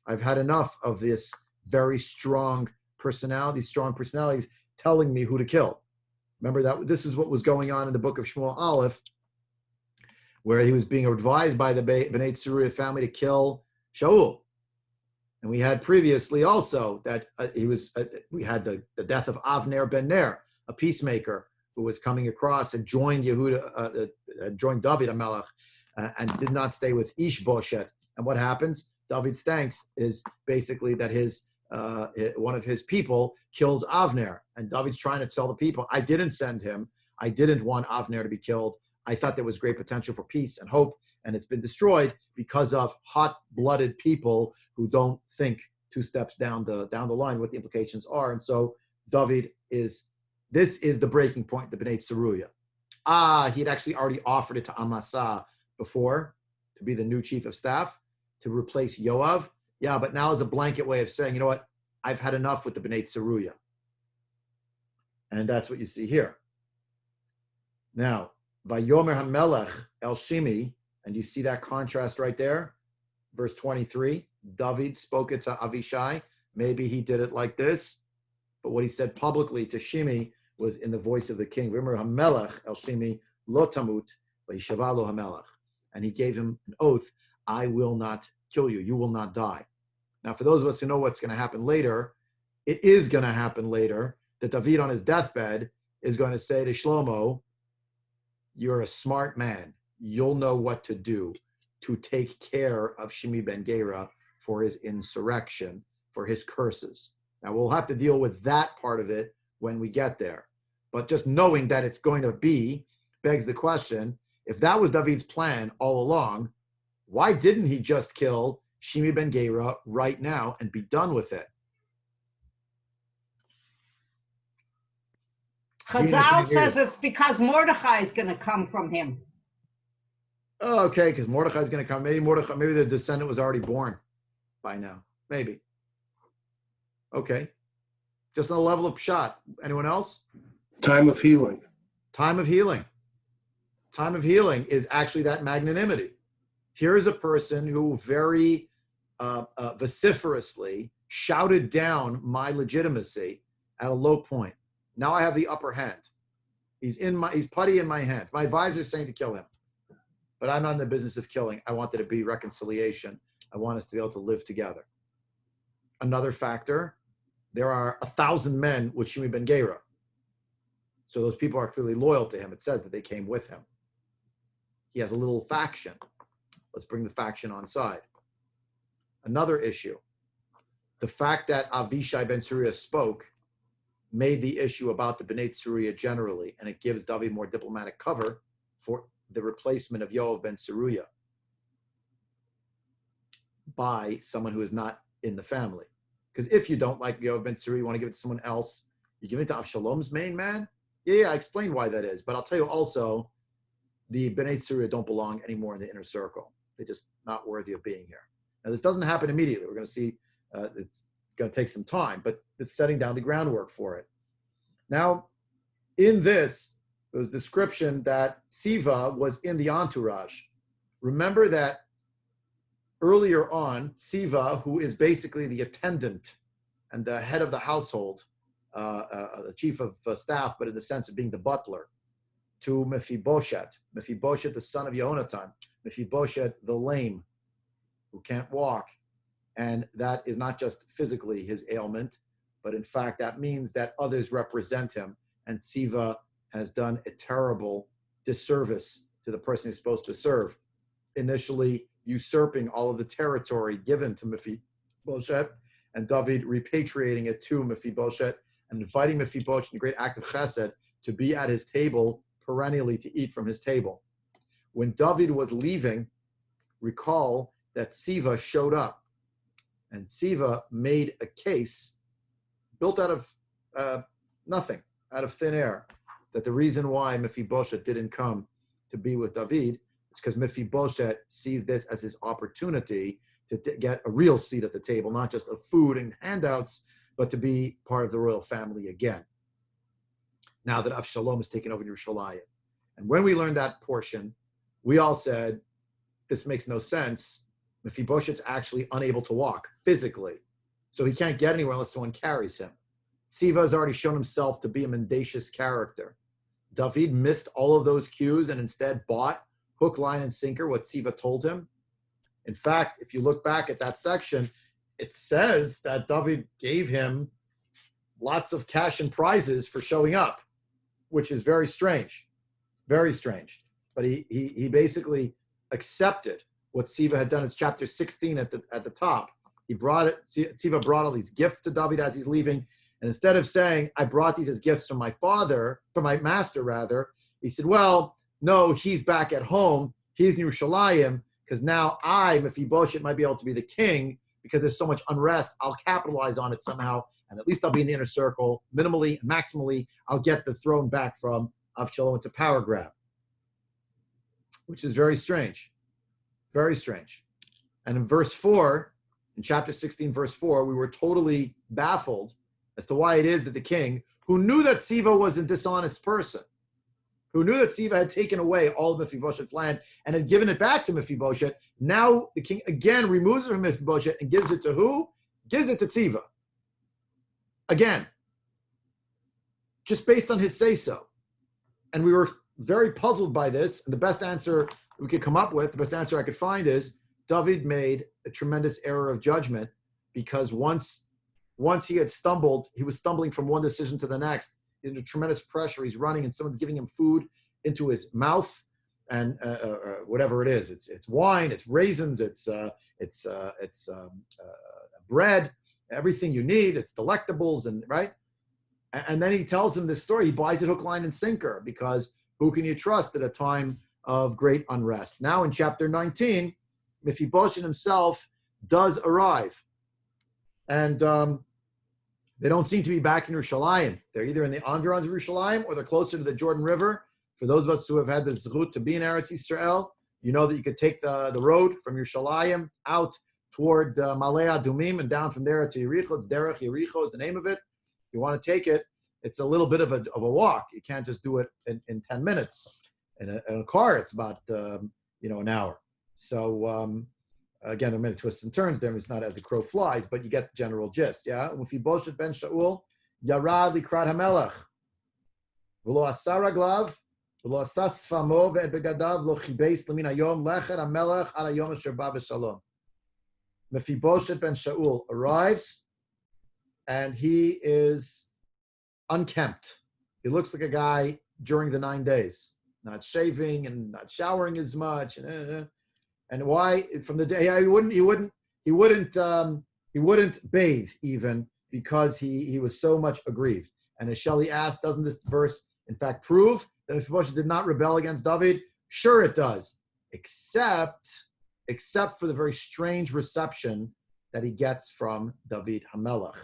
I've had enough of this very strong personalities telling me who to kill. Remember that this is what was going on in the book of Shmuel Aleph, where he was being advised by the Bnei Tzeruya family to kill Shaul. And we had previously also that we had the death of Avner ben Ner, a peacemaker who was coming across and joined Yehuda, joined David HaMelech, and did not stay with Ishboshet. And what happens? David's thanks is basically that one of his people kills Avner, and David's trying to tell the people, I didn't send him. I didn't want Avner to be killed. I thought there was great potential for peace and hope, and it's been destroyed because of hot-blooded people who don't think two steps down the line what the implications are. And so this is the breaking point, the Bnei Tzeruya. He'd actually already offered it to Amasa before to be the new chief of staff to replace Yoav. Yeah, but now is a blanket way of saying, you know what, I've had enough with the Bnei Tzeruya. And that's what you see here. Now, Vayomer HaMelech El Shimi, and you see that contrast right there, verse 23. David spoke it to Avishai. Maybe he did it like this, but what he said publicly to Shimi was in the voice of the king. Vayomer HaMelech El Shimi Lo Tamut Vayishava Lo HaMelech, and he gave him an oath: I will not kill you. You will not die. Now, for those of us who know what's going to happen later, it is going to happen later that David on his deathbed is going to say to Shlomo, you're a smart man. You'll know what to do to take care of Shimi ben Gera for his insurrection, for his curses. Now, we'll have to deal with that part of it when we get there. But just knowing that it's going to be begs the question, if that was David's plan all along, why didn't he just kill Shimi ben Gera right now and be done with it? Chazal says it's because Mordechai is going to come from him. Oh, okay, because Mordechai is going to come. Maybe the descendant was already born by now. Maybe. Okay. Just on the level of pshat. Anyone else? Time of healing. Time of healing. Time of healing is actually that magnanimity. Here is a person who very vociferously shouted down my legitimacy at a low point. Now I have the upper hand. He's putty in my hands. My advisor is saying to kill him, but I'm not in the business of killing. I want there to be reconciliation. I want us to be able to live together. Another factor, there are 1,000 men with Shimi ben Gera. So those people are clearly loyal to him. It says that they came with him. He has a little faction. Let's bring the faction on side. Another issue, the fact that Avishai ben Tzeruya spoke made the issue about the Bnei Tzeruya generally, and it gives David more diplomatic cover for the replacement of Yoav ben Tzeruya by someone who is not in the family. Because if you don't like Yoav ben Tzeruya, you want to give it to someone else, you give it to Avshalom's main man? Yeah, I explained why that is. But I'll tell you also, the Bnei Tzeruya don't belong anymore in the inner circle. They're just not worthy of being here. Now, this doesn't happen immediately. We're going to see it's going to take some time, but it's setting down the groundwork for it. Now, in this, there was description that Siva was in the entourage. Remember that earlier on, Siva, who is basically the attendant and the head of the household, the chief of staff, but in the sense of being the butler, to Mephibosheth, the son of Yehonatan, Mephibosheth the lame, who can't walk. And that is not just physically his ailment, but in fact, that means that others represent him. And Siva has done a terrible disservice to the person he's supposed to serve, initially usurping all of the territory given to Mephibosheth, and David repatriating it to Mephibosheth and inviting Mephibosheth in a great act of chesed to be at his table perennially, to eat from his table. When David was leaving, recall that Siva showed up, and Siva made a case built out of nothing, out of thin air, that the reason why Mephibosheth didn't come to be with David is because Mephibosheth sees this as his opportunity to get a real seat at the table, not just of food and handouts, but to be part of the royal family again, now that Avshalom has taken over Yerushalayim. And when we learned that portion, we all said, this makes no sense. Mephibosheth's actually unable to walk physically, so he can't get anywhere unless someone carries him. Siva has already shown himself to be a mendacious character. David missed all of those cues and instead bought hook, line, and sinker what Siva told him. In fact, if you look back at that section, it says that David gave him lots of cash and prizes for showing up, which is very strange, very strange. But he basically accepted what Siva had done. It's chapter 16 at the top. He brought it. Siva brought all these gifts to David as he's leaving, and instead of saying, "I brought these as gifts from my master," rather, he said, "Well, no, he's back at home. He's in Yerushalayim, because now I, Mephibosheth, might be able to be the king because there's so much unrest. I'll capitalize on it somehow, and at least I'll be in the inner circle. Minimally, maximally, I'll get the throne back from Avshalom. It's a power grab," which is very strange. Very strange. And in verse 4, in chapter 16, verse 4, we were totally baffled as to why it is that the king, who knew that Siva was a dishonest person, who knew that Siva had taken away all of Mephibosheth's land and had given it back to Mephibosheth, now the king again removes it from Mephibosheth and gives it to who? Gives it to Siva. Again. Just based on his say-so. And we were very puzzled by this, and the best answer we could come up with, the best answer I could find is, David made a tremendous error of judgment, because once he had stumbled, he was stumbling from one decision to the next. He's under tremendous pressure. He's running, and someone's giving him food into his mouth, and whatever it is, it's wine, it's raisins, it's bread, everything you need. It's delectables, and right. And then he tells him this story. He buys it hook, line, and sinker, because who can you trust at a time of great unrest? Now in chapter 19, Mephibosheth himself does arrive. And they don't seem to be back in Yerushalayim. They're either in the environs of Yerushalayim or they're closer to the Jordan River. For those of us who have had the zechut to be in Eretz Yisrael, you know that you could take the road from Yerushalayim out toward Malei Adumim and down from there to Yericho. It's Derech Yericho is the name of it. If you want to take it, it's a little bit of a walk. You can't just do it in 10 minutes. In a car, it's about an hour. So again, there are many twists and turns there. It's not as the crow flies, but you get the general gist. Yeah. Mephibosheth ben Shaul yarad likrat hamelech v'lo asar raglav v'lo asas sfamo ve'begadav lo chibeis lemin hayom lechet hamelech ad hayom asher ba b'shalom. Mephibosheth ben Shaul arrives, and he is unkempt. He looks like a guy during the 9 days, not shaving and not showering as much, and why? From the day he wouldn't bathe even, because he was so much aggrieved. And as Shelley asked, doesn't this verse in fact prove that Mephibosheth did not rebel against David? Sure, it does, except for the very strange reception that he gets from David Hamelech.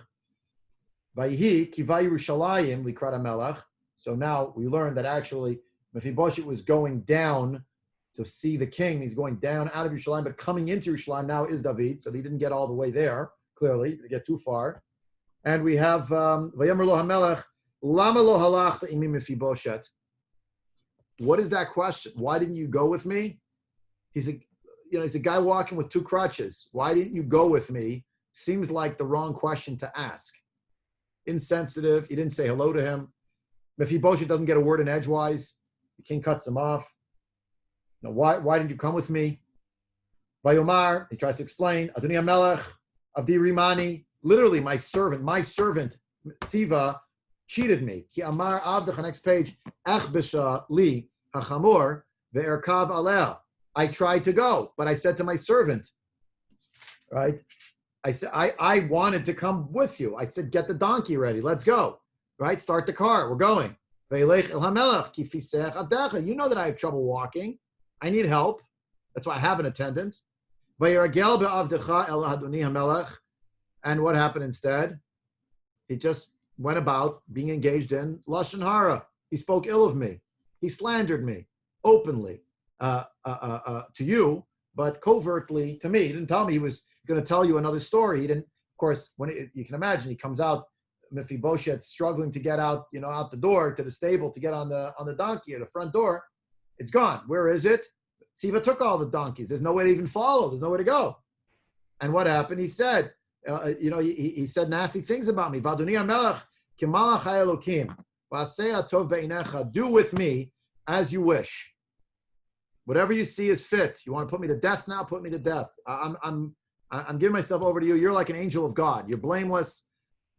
Vayhi kivay Yerushalayim likrat hamelech. So now we learn that actually Mephibosheth was going down to see the king. He's going down out of Yerushalayim, but coming into Yerushalayim now is David. So he didn't get all the way there. Clearly, he didn't get too far. And we have Vayomer lo hamelech lama lo halachta imi Mephibosheth. What is that question? Why didn't you go with me? He's a guy walking with two crutches. Why didn't you go with me? Seems like the wrong question to ask. Insensitive. He didn't say hello to him. Mephibosheth doesn't get a word in edgewise. The king cuts him off. Now, why didn't you come with me? Vayomar, he tries to explain. Adoni HaMelech, Avdi Rimani, literally my servant, Tziva, cheated me. Ki Amar Avdach, next page, Ech Bisha Li Hachamor Ve'erkav Aleh. I tried to go, but I said to my servant, right? I said, I wanted to come with you. I said, get the donkey ready. Let's go. Right? Start the car. We're going. You know that I have trouble walking. I need help. That's why I have an attendant. And what happened instead? He just went about being engaged in Lashon Hara. He spoke ill of me. He slandered me openly to you, but covertly to me. He didn't tell me he was going to tell you another story. He didn't. Of course, you can imagine, he comes out, Mephibosheth struggling to get out, out the door to the stable to get on the donkey at the front door. It's gone. Where is it? Tziva took all the donkeys. There's no way to even follow. There's nowhere to go. And what happened? He said, he said nasty things about me. Vadoni HaMelech kimalach ha'elokim v'aseh atov be'inecha. Do with me as you wish. Whatever you see is fit. You want to put me to death now? Put me to death. I'm giving myself over to you. You're like an angel of God. You're blameless.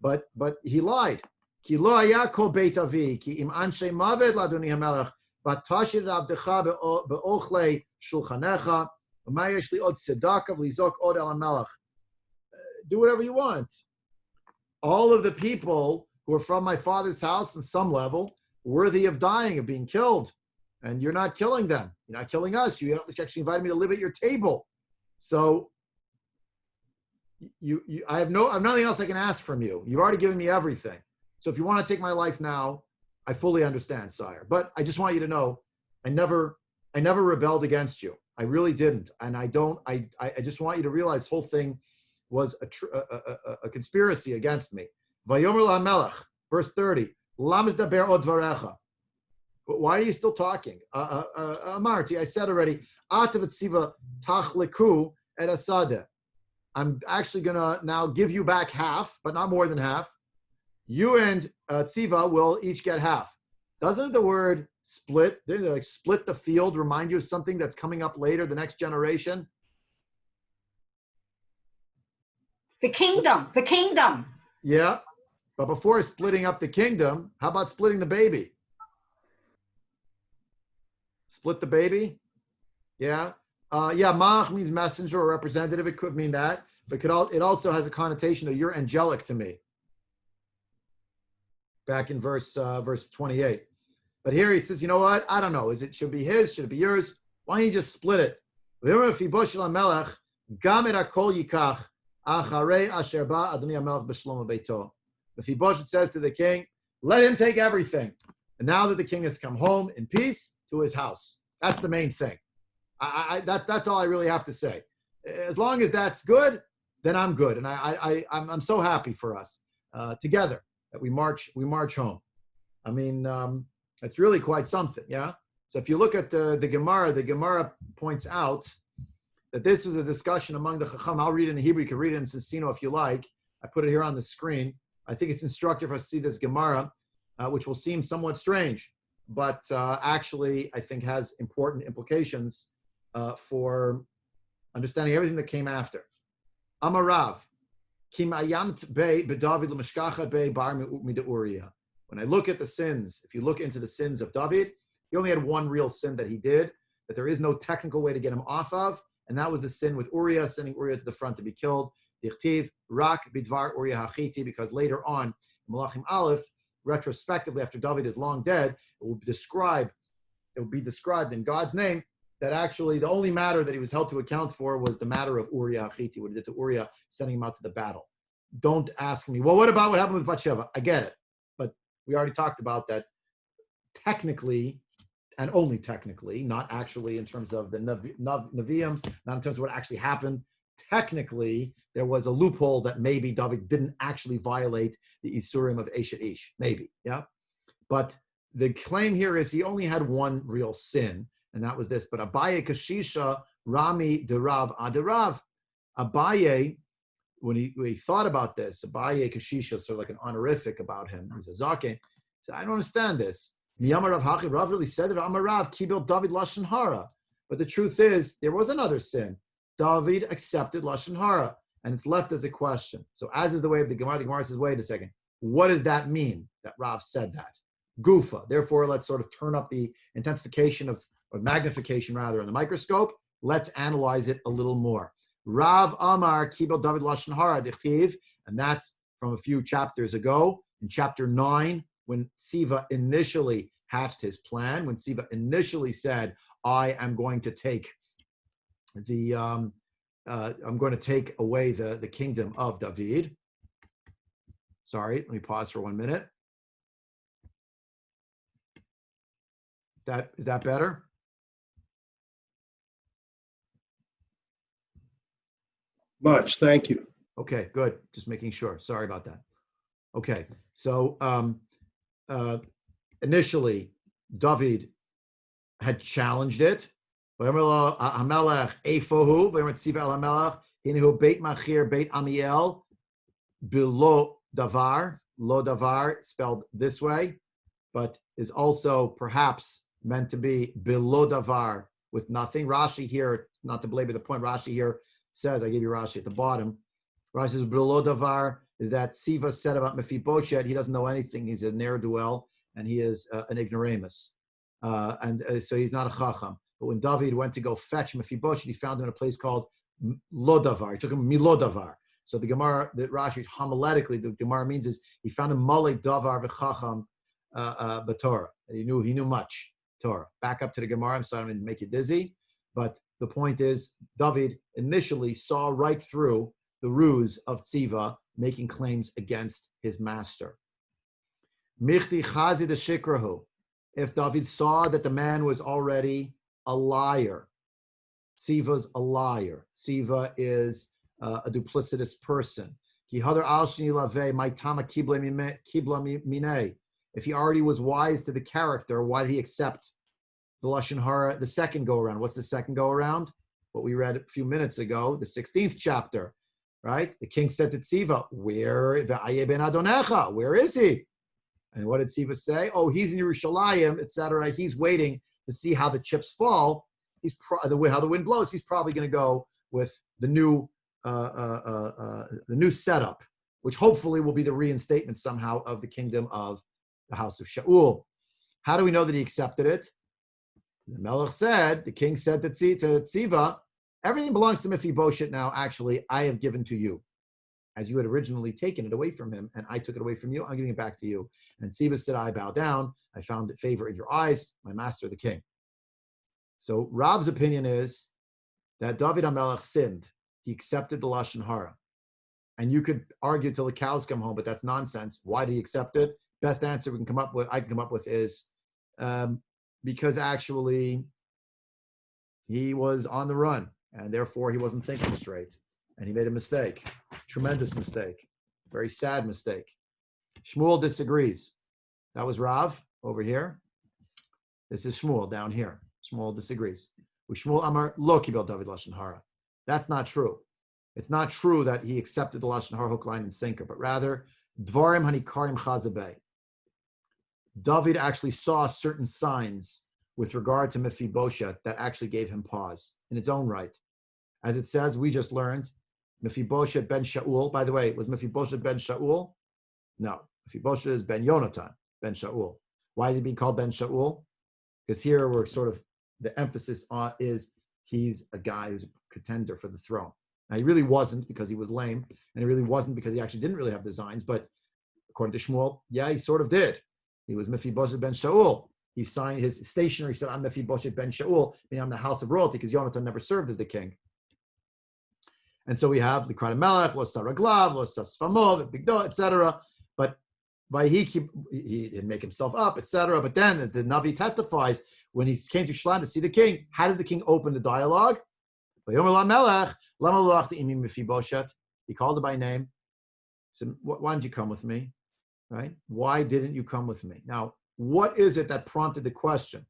But he lied. Ki lo haya kol beit avi ki im anshe maved ladoni hamelech vatashir avdecha beochle shulchanecha v'ma yesh li od tzedaka v'lizok od el hamelech. Do whatever you want. All of the people who are from my father's house on some level, worthy of dying, of being killed. And you're not killing them. You're not killing us. You actually invited me to live at your table. So I have nothing else I can ask from you. You've already given me everything. So if you want to take my life now, I fully understand, sire. But I just want you to know, I never rebelled against you. I really didn't. And I just want you to realize this whole thing was a conspiracy against me. Vayomer LaMelech, verse 30. Lamed daber od dvarecha. But why are you still talking? Amarti, I said already. Atav tziva tachliku et asadeh. I'm actually going to now give you back half, but not more than half. You and Tziva will each get half. Doesn't the word split, like split the field, remind you of something that's coming up later, the next generation? The kingdom. Yeah, but before splitting up the kingdom, how about splitting the baby? Split the baby? Yeah. Malach means messenger or representative. It could mean that, but it also has a connotation of you're angelic to me. Back in verse 28. But here he says, you know what? I don't know. Should it be his? Should it be yours? Why don't you just split it? Mephibosheth says to the king, let him take everything. And now that the king has come home in peace to his house. That's the main thing. That's all I really have to say. As long as that's good, then I'm good, and I'm so happy for us together that we march home. I mean, it's really quite something, yeah. So if you look at the Gemara points out that this was a discussion among the Chacham. I'll read it in the Hebrew. You can read it in Sissino if you like. I put it here on the screen. I think it's instructive for us to see this Gemara, which will seem somewhat strange, but actually I think has important implications for understanding everything that came after. Amarav, Kim ayamt be beDavid l'mishkachat be bar mida Uriah. When I look at the sins, if you look into the sins of David, he only had one real sin that he did, that there is no technical way to get him off of, and that was the sin with Uriah, sending Uriah to the front to be killed. Dichtiv rak bidvar Uriah hachiti, because later on, Malachim Aleph, retrospectively after David is long dead, it will be described in God's name that actually the only matter that he was held to account for was the matter of Uriah hachiti, what he did to Uriah, sending him out to the battle. Don't ask me, well, what about what happened with Bathsheba? I get it, but we already talked about that technically, and only technically, not actually in terms of the Nevi'im, not in terms of what actually happened. Technically, there was a loophole that maybe David didn't actually violate the Isurim of Eshet Ish, maybe, yeah? But the claim here is he only had one real sin, and that was this. But Abaye Kashisha Rami Derav Aderav. Abaye, when he thought about this, Abaye Kashisha, sort of like an honorific about him, he's a Zaken, he said, I don't understand this. Miyamarav Hachi, Rav really said it, Amarav, Kibel David Lashon Hara. But the truth is, there was another sin. David accepted Lashon Hara, and it's left as a question. So as is the way of the Gemara says, wait a second, what does that mean that Rav said that? Gufa. Therefore, let's sort of turn up the intensification or magnification rather in the microscope. Let's analyze it a little more. Rav Amar Kibel David Lashon Hara Dichtiv, and that's from a few chapters ago, in chapter 9, when Siva initially hatched his plan, when Siva initially said, I am going to take I'm going to take away the kingdom of David. Sorry, let me pause for 1 minute. Is that better? Much, thank you. Okay, good. Just making sure. Sorry about that. Okay, so initially, David had challenged it. Hamelech Eifohu, Tziva el Hamelech, Hinehu Beit Machir, Beit Amiel, Bilo Davar, Lo Davar, spelled this way, but is also perhaps meant to be Bilo Davar, with nothing. Rashi here, not to belabor the point, Rashi here says, I gave you Rashi at the bottom, Rashi says Bilo Davar is that Siva said about Mephibosheth, he doesn't know anything, he's a ne'er-do-well, and he is an ignoramus. So he's not a chacham. But when David went to go fetch Mephibosheth, he found him in a place called Lodavar. He took him Milodavar. So the Gemara, the Rashi homiletically, the Gemara means is he found him Malay Davar v'chacham b'Torah. He knew much Torah. Back up to the Gemara. I'm sorry, I'm going to make you dizzy. But the point is, David initially saw right through the ruse of Tziva making claims against his master. Michti chazi de shikrahu. If David saw that the man was already a liar, Tziva's a liar. Tziva is a duplicitous person. If he already was wise to the character, why did he accept the Lashon Hara the second go around? What's the second go around? What we read a few minutes ago, the 16th chapter, right? The king said to Tziva, where is he? And what did Tziva say? Oh, he's in Yerushalayim, etc. He's waiting to see how the chips fall. How the wind blows. He's probably going to go with the new setup, which hopefully will be the reinstatement somehow of the kingdom of the house of Shaul. How do we know that he accepted it? The Melech said, the king said to Tziva, everything belongs to Mephibosheth now. Actually, I have given to you. As you had originally taken it away from him, and I took it away from you, I'm giving it back to you. And Tziva said, I bow down. I found favor in your eyes, my master, the king. So Rav's opinion is that David HaMelech sinned. He accepted the Lashon Hara. And you could argue till the cows come home, but that's nonsense. Why did he accept it? Best answer I can come up with is because actually he was on the run, and therefore he wasn't thinking straight. And he made a mistake, tremendous mistake, very sad mistake. Shmuel disagrees. That was Rav over here. This is Shmuel down here. Shmuel disagrees. Shmuel Amar lo kibel David Lashon Hara. That's not true. It's not true that he accepted the Lashon Hara hook, line, and sinker, but rather, Dvarim Hanikarim Chazabeh. David actually saw certain signs with regard to Mephibosheth that actually gave him pause in its own right. As it says, we just learned, Mephibosheth ben Shaul. By the way, was Mephibosheth ben Shaul? No. Mephibosheth is ben Yonatan, ben Shaul. Why is he being called ben Shaul? Because here we're sort of, the emphasis on is he's a guy who's a contender for the throne. Now, he really wasn't because he was lame, and he really wasn't because he actually didn't really have designs, but according to Shmuel, yeah, he sort of did. He was Mephibosheth ben Shaul. He signed his stationery, said, I'm Mephibosheth ben Shaul, meaning I'm the house of royalty, because Yonatan never served as the king. And so we have Likrat Melech, Lo Saraglav, Lo Sasfamov, Bigdo, etc. But by he didn't make himself up, etc. But then, as the Navi testifies, when he came to Shlan to see the king, how does the king open the dialogue? He called it by name. He said, why didn't you come with me? Right? Why didn't you come with me? Now, what is it that prompted the question?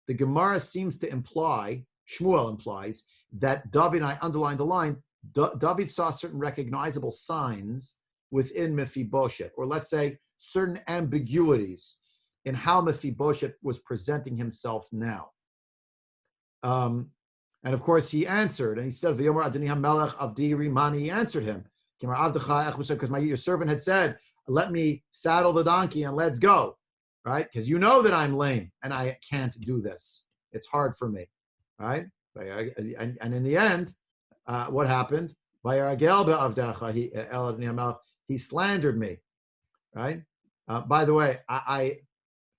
The Gemara seems to imply, Shmuel implies, that David, and I underlined the line, David saw certain recognizable signs within Mephibosheth, or let's say certain ambiguities in how Mephibosheth was presenting himself now. And of course, he answered, and he said, "V'yomer Adoni HaMelech Avdi Rimani." He answered him, because your servant had said, "Let me saddle the donkey and let's go," right? Because you know that I'm lame and I can't do this. It's hard for me, right? And in the end, what happened? He slandered me, right? By the way, if I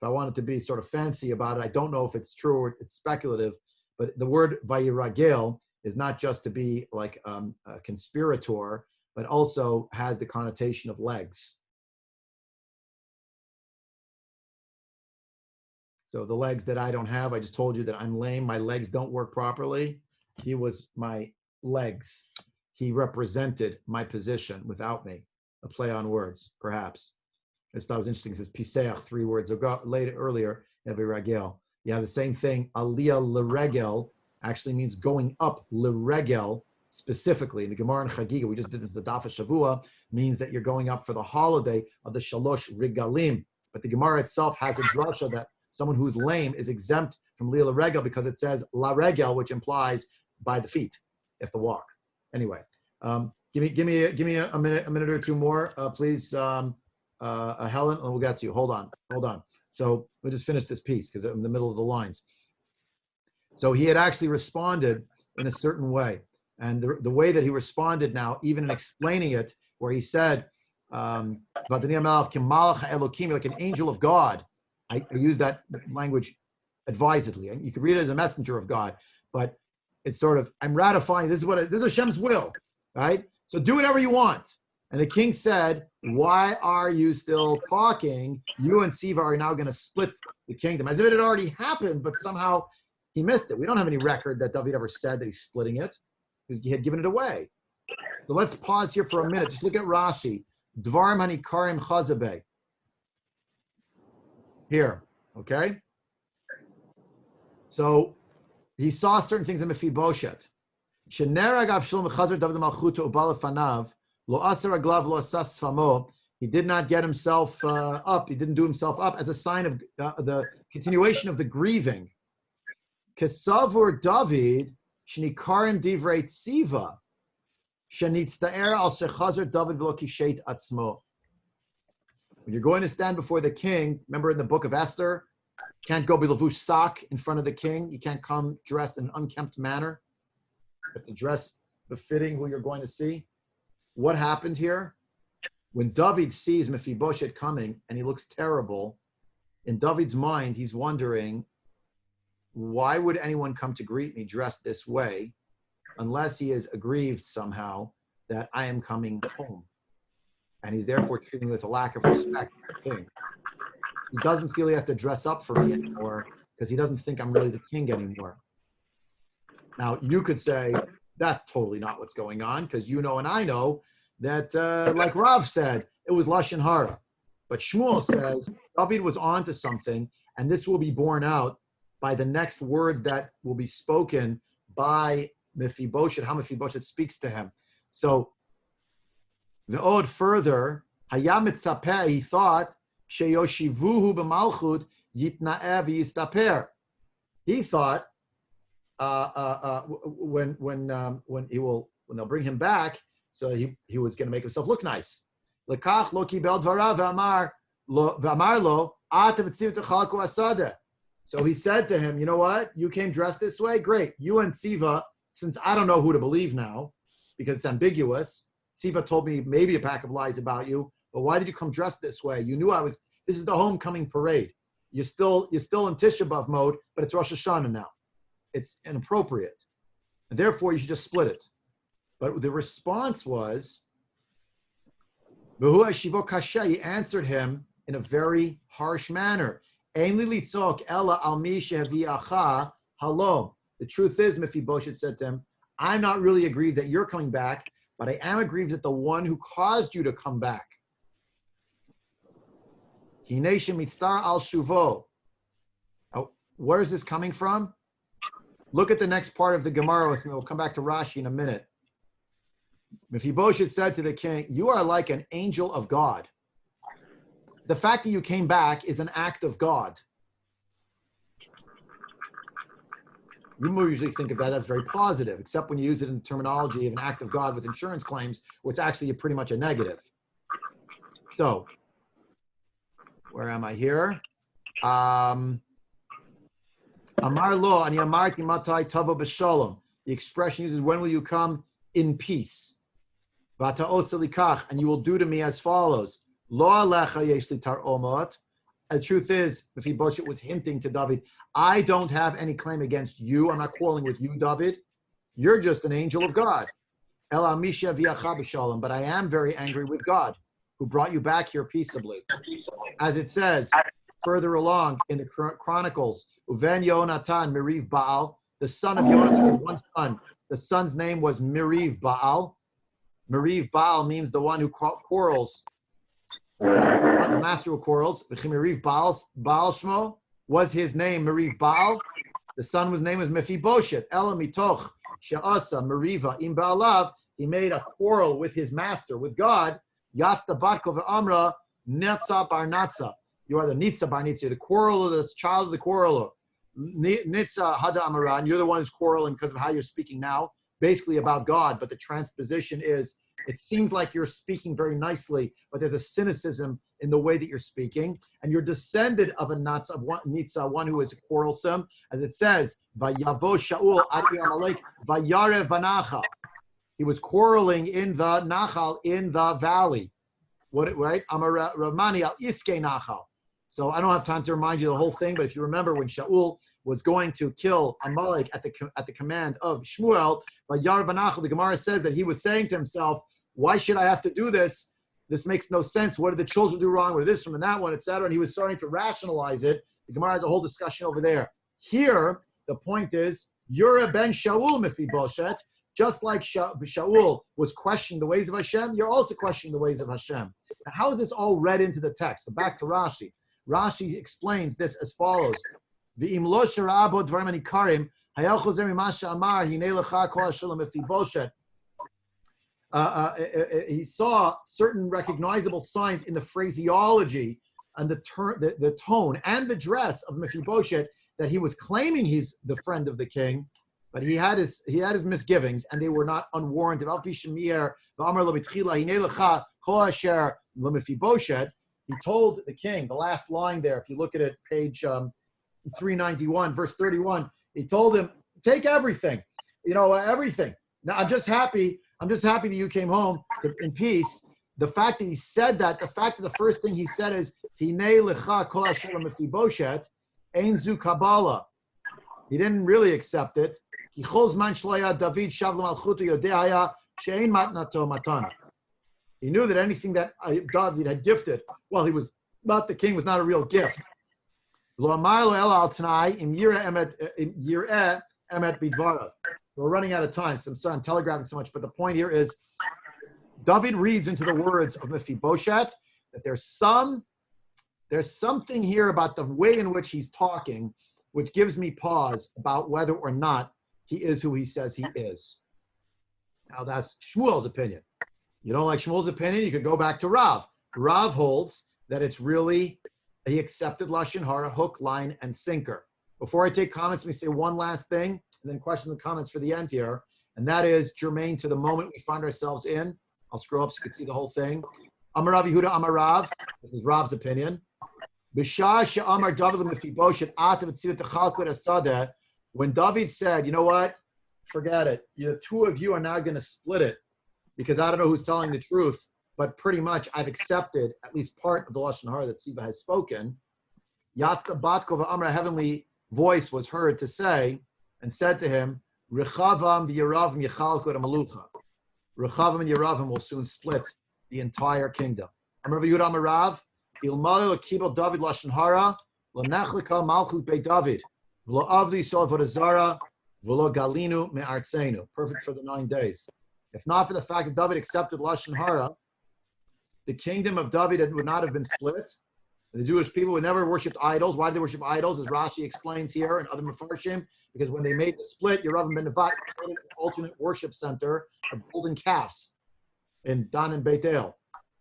wanted to be sort of fancy about it, I don't know if it's true or it's speculative, but the word vayiragel is not just to be like a conspirator, but also has the connotation of legs. So the legs that I don't have, I just told you that I'm lame, my legs don't work properly. He was my legs. He represented my position without me. A play on words, perhaps. I just thought it was interesting. It says piseach 3 words ago, earlier, eviragel. You have the same thing. Aliyah leregel actually means going up. Leregel specifically. In the Gemara and Chagiga, we just did this, the Daf Shavua, means that you're going up for the holiday of the Shalosh Regalim. But the Gemara itself has a drasha that someone who's lame is exempt from Lila Regel because it says La Regel, which implies by the feet, if the walk. Anyway, give me a minute or two more, please, Helen, and we'll get to you. Hold on. So we'll just finish this piece because I'm in the middle of the lines. So he had actually responded in a certain way, and the way that he responded now, even in explaining it, where he said, like an angel of God. I use that language advisedly. You could read it as a messenger of God, but it's sort of, I'm ratifying, this is Hashem's will, right? So do whatever you want. And the king said, why are you still talking? You and Siva are now going to split the kingdom. As if it had already happened, but somehow he missed it. We don't have any record that David ever said that he's splitting it. He had given it away. So let's pause here for a minute. Just look at Rashi. Dvarim Hanikarim Chazabeh. Here, okay? So he saw certain things in Mephibosheth. He did not get himself up. He didn't do himself up as a sign of the continuation of the grieving. Kesavur David shnikarim divrei tziva shenitztaer al shechazar David v'lo kishet atzmo. When you're going to stand before the king, remember in the book of Esther, can't go be levush sak in front of the king. You can't come dressed in an unkempt manner. You have to dress befitting who you're going to see. What happened here? When David sees Mephibosheth coming and he looks terrible, in David's mind, he's wondering, why would anyone come to greet me dressed this way unless he is aggrieved somehow that I am coming home? And he's therefore treating me with a lack of respect for the king. He doesn't feel he has to dress up for me anymore because he doesn't think I'm really the king anymore. Now, you could say, that's totally not what's going on because you know and I know that, like Rav said, it was Lashon Hara. But Shmuel says David was on to something, and this will be borne out by the next words that will be spoken by Mephibosheth, how Mephibosheth speaks to him. So, the ode further, Hayam Mitzapeh, he thought, Sheyoshivuhu b'malchut yitna'eh v'yistaper. He thought when they'll bring him back, so he was going to make himself look nice. Lekach lo kibel dvarav v'amar lo at v'tziv techalku asada. So he said to him, you know what? You came dressed this way? Great. You and Tziva, since I don't know who to believe now, because it's ambiguous, Tziva told me maybe a pack of lies about you, but why did you come dressed this way? You knew this is the homecoming parade. You're still in Tisha B'Av mode, but it's Rosh Hashanah now. It's inappropriate. And therefore, you should just split it. But the response was, he answered him in a very harsh manner. The truth is, Mephibosheth said to him, I'm not really aggrieved that you're coming back, but I am aggrieved that the one who caused you to come back. Where is this coming from? Look at the next part of the Gemara with me. We'll come back to Rashi in a minute. Mephibosheth said to the king, you are like an angel of God. The fact that you came back is an act of God. You usually think of that as very positive, except when you use it in the terminology of an act of God with insurance claims, where it's actually pretty much a negative. So, where am I here? Amar lo, ani amarti matai tavo b'shalom. The expression uses, when will you come in peace? Vata oselikach, and you will do to me as follows. Lo alecha yesh li tar'omot. The truth is, Mephibosheth was hinting to David, I don't have any claim against you. I'm not quarreling with you, David. You're just an angel of God. Ela misha v'yacha b'shalom. But I am very angry with God, who brought you back here peaceably. As it says further along in the Chronicles, Uven Yonatan Miriv Baal, the son of Yonatan had one son. The son's name was Miriv Baal. Miriv Baal means the one who quarrels. The master of quarrels. Miriv Baal Shmo was his name. Miriv Baal. The son's name was Mephibosheth. Ela mitoch she'asa Miriva im Baalav. He made a quarrel with his master, with God. Yatzta Batko ve'amra Netza bar Natza. You are the Nitza bar Nitza, the quarreler, the child of the quarreler. Nitza hada amaran. You're the one who's quarreling because of how you're speaking now, basically about God. But the transposition is, it seems like you're speaking very nicely, but there's a cynicism in the way that you're speaking, and you're descended of a Natza, of one Nitza, one who is quarrelsome, as it says, Vayavo Shaul Adi Amalek Vayarev Banacha. He was quarreling in the Nachal, in the valley. What, right? Amar Ramani al Iske Nachal. So I don't have time to remind you the whole thing, but if you remember when Shaul was going to kill Amalek at the command of Shmuel, Vayar Banachal, the Gemara says that he was saying to himself, why should I have to do this? This makes no sense. What did the children do wrong? What did this one and that one, etc.? And he was starting to rationalize it. The Gemara has a whole discussion over there. Here, the point is, you're a ben Shaul Mephibosheth. Just like Shaul was questioning the ways of Hashem, you're also questioning the ways of Hashem. Now, how is this all read into the text? So back to Rashi. Rashi explains this as follows. He saw certain recognizable signs in the phraseology and the tone and the dress of Mephibosheth that he was claiming he's the friend of the king. But he had his misgivings, and they were not unwarranted. He told the king, the last line there, if you look at it, page 391, verse 31, he told him, take everything, everything. Now, I'm just happy that you came home in peace. The fact that he said that, the fact that the first thing he said is, Hinei lecha kol asher Mephibosheth, ein zu kabbalah. He didn't really accept it. He knew that anything that David had gifted, well, he was not the king, was not a real gift. We're running out of time, so I'm telegraphing so much, but the point here is, David reads into the words of Mephibosheth that there's something here about the way in which he's talking, which gives me pause about whether or not he is who he says he is. Now that's Shmuel's opinion. You don't like Shmuel's opinion, you could go back to Rav. Rav holds that it's really, he accepted Lashon Hara, hook, line, and sinker. Before I take comments, let me say one last thing, and then questions and comments for the end here, and that is germane to the moment we find ourselves in. I'll scroll up so you can see the whole thing. Amar Rav Yehuda Amar Rav, this is Rav's opinion. When David said, you know what, forget it, the two of you are now going to split it, because I don't know who's telling the truth, but pretty much I've accepted at least part of the Lashon Hara that Siva has spoken. Yatzta Batkova Amra, a heavenly voice was heard to say, and said to him, Rechavam v'Yeravim yechalku et Malucha. Rechavam and Yeravim will soon split the entire kingdom. Amar Yehuda Amar Rav, Ilmalu kibel David Lashon Hara, lo nechlika malchut Beit David, v'lo avdi sol vodazara, v'lo galinu me'artzenu. Perfect for the 9 days. If not for the fact that David accepted Lashon Hara, the kingdom of David would not have been split. The Jewish people would never worship idols. Why did they worship idols? As Rashi explains here and other Mefarshim, because when they made the split, Yeravim ben Nevat created an alternate worship center of golden calves in Dan and Beit El.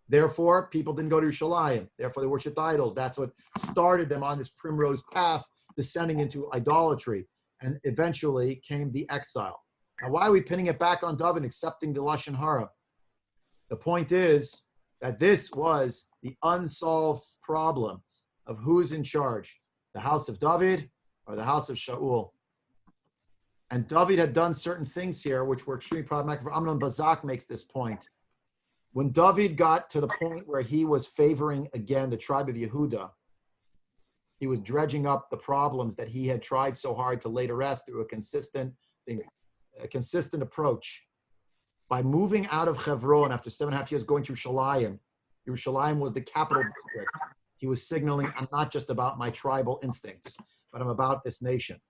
Therefore, people didn't go to Yerushalayim. Therefore, they worshipped idols. That's what started them on this primrose path, descending into idolatry. And eventually came the exile. Now, why are we pinning it back on David and accepting the Lashon Hara? The point is that this was the unsolved problem of who's in charge, the house of David or the house of Shaul. And David had done certain things here which were extremely problematic. For Amnon Bazak makes this point. When David got to the point where he was favoring again the tribe of Yehuda, he was dredging up the problems that he had tried so hard to lay to rest through a consistent approach. By moving out of Hebron after 7.5 years going to Yerushalayim, Yerushalayim was the capital district. He was signaling, I'm not just about my tribal instincts, but I'm about this nation.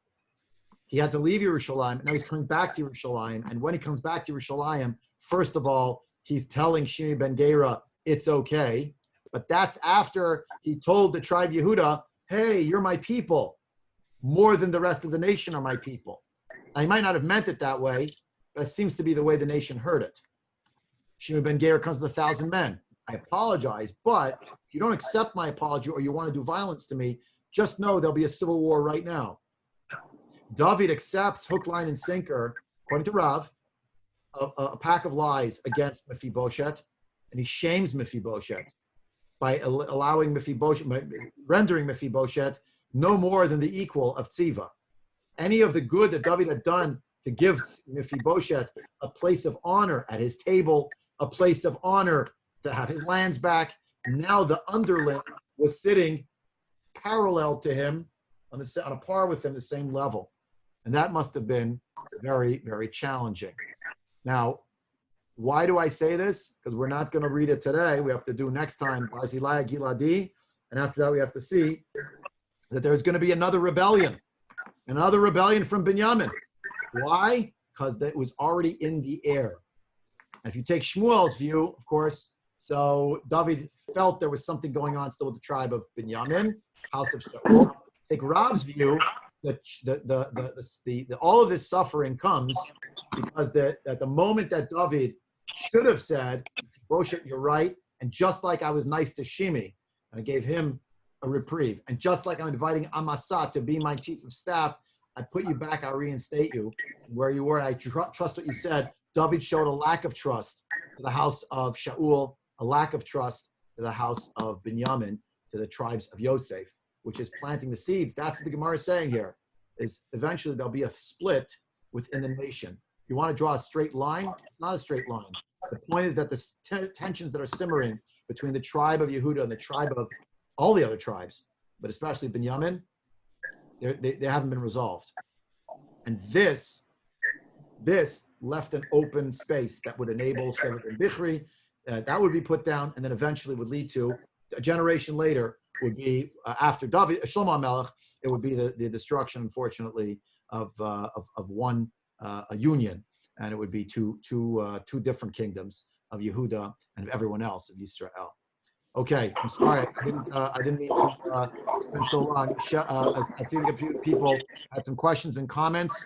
He had to leave Yerushalayim. Now he's coming back to Yerushalayim. And when he comes back to Yerushalayim, first of all, he's telling Shimi ben Gera, it's okay. But that's after he told the tribe Yehuda, hey, you're my people. More than the rest of the nation are my people. Now, he might not have meant it that way, but it seems to be the way the nation heard it. Shimi ben Gera comes with 1,000 men. I apologize, but if you don't accept my apology or you want to do violence to me, just know there'll be a civil war right now. David accepts hook, line, and sinker, according to Rav, a pack of lies against Mephibosheth, and he shames Mephibosheth by allowing Mephibosheth, rendering Mephibosheth no more than the equal of Tziva. Any of the good that David had done to give Mephibosheth a place of honor at his table, a place of honor to have his lands back, now the underling was sitting parallel to him on a par with him, the same level. And that must have been very, very challenging. Now, why do I say this? Because we're not going to read it today. We have to do next time Barzilai Giladi. And after that, we have to see that there's going to be another rebellion from Binyamin. Why? Because it was already in the air. And if you take Shmuel's view, of course, so David felt there was something going on still with the tribe of Binyamin, house of Shaul. Take Rav's view, all of this suffering comes because at the moment that David should have said, Mephibosheth, you're right, and just like I was nice to Shimi, and I gave him a reprieve, and just like I'm inviting Amasa to be my chief of staff, I put you back, I'll reinstate you where you were, and I trust what you said. David showed a lack of trust to the house of Shaul, a lack of trust to the house of Binyamin, to the tribes of Yosef, which is planting the seeds. That's what the Gemara is saying here, is eventually there'll be a split within the nation. You want to draw a straight line? It's not a straight line. The point is that the tensions that are simmering between the tribe of Yehuda and the tribe of all the other tribes, but especially Binyamin, they haven't been resolved. And this left an open space that would enable Shevet and Bichri, that would be put down, and then eventually would lead to, a generation later, would be after David, Shlomo Melech, it would be the destruction, unfortunately, of one a union, and it would be two different kingdoms of Yehuda and of everyone else of Israel. Okay, I'm sorry, I didn't mean to spend so long. I think people had some questions and comments.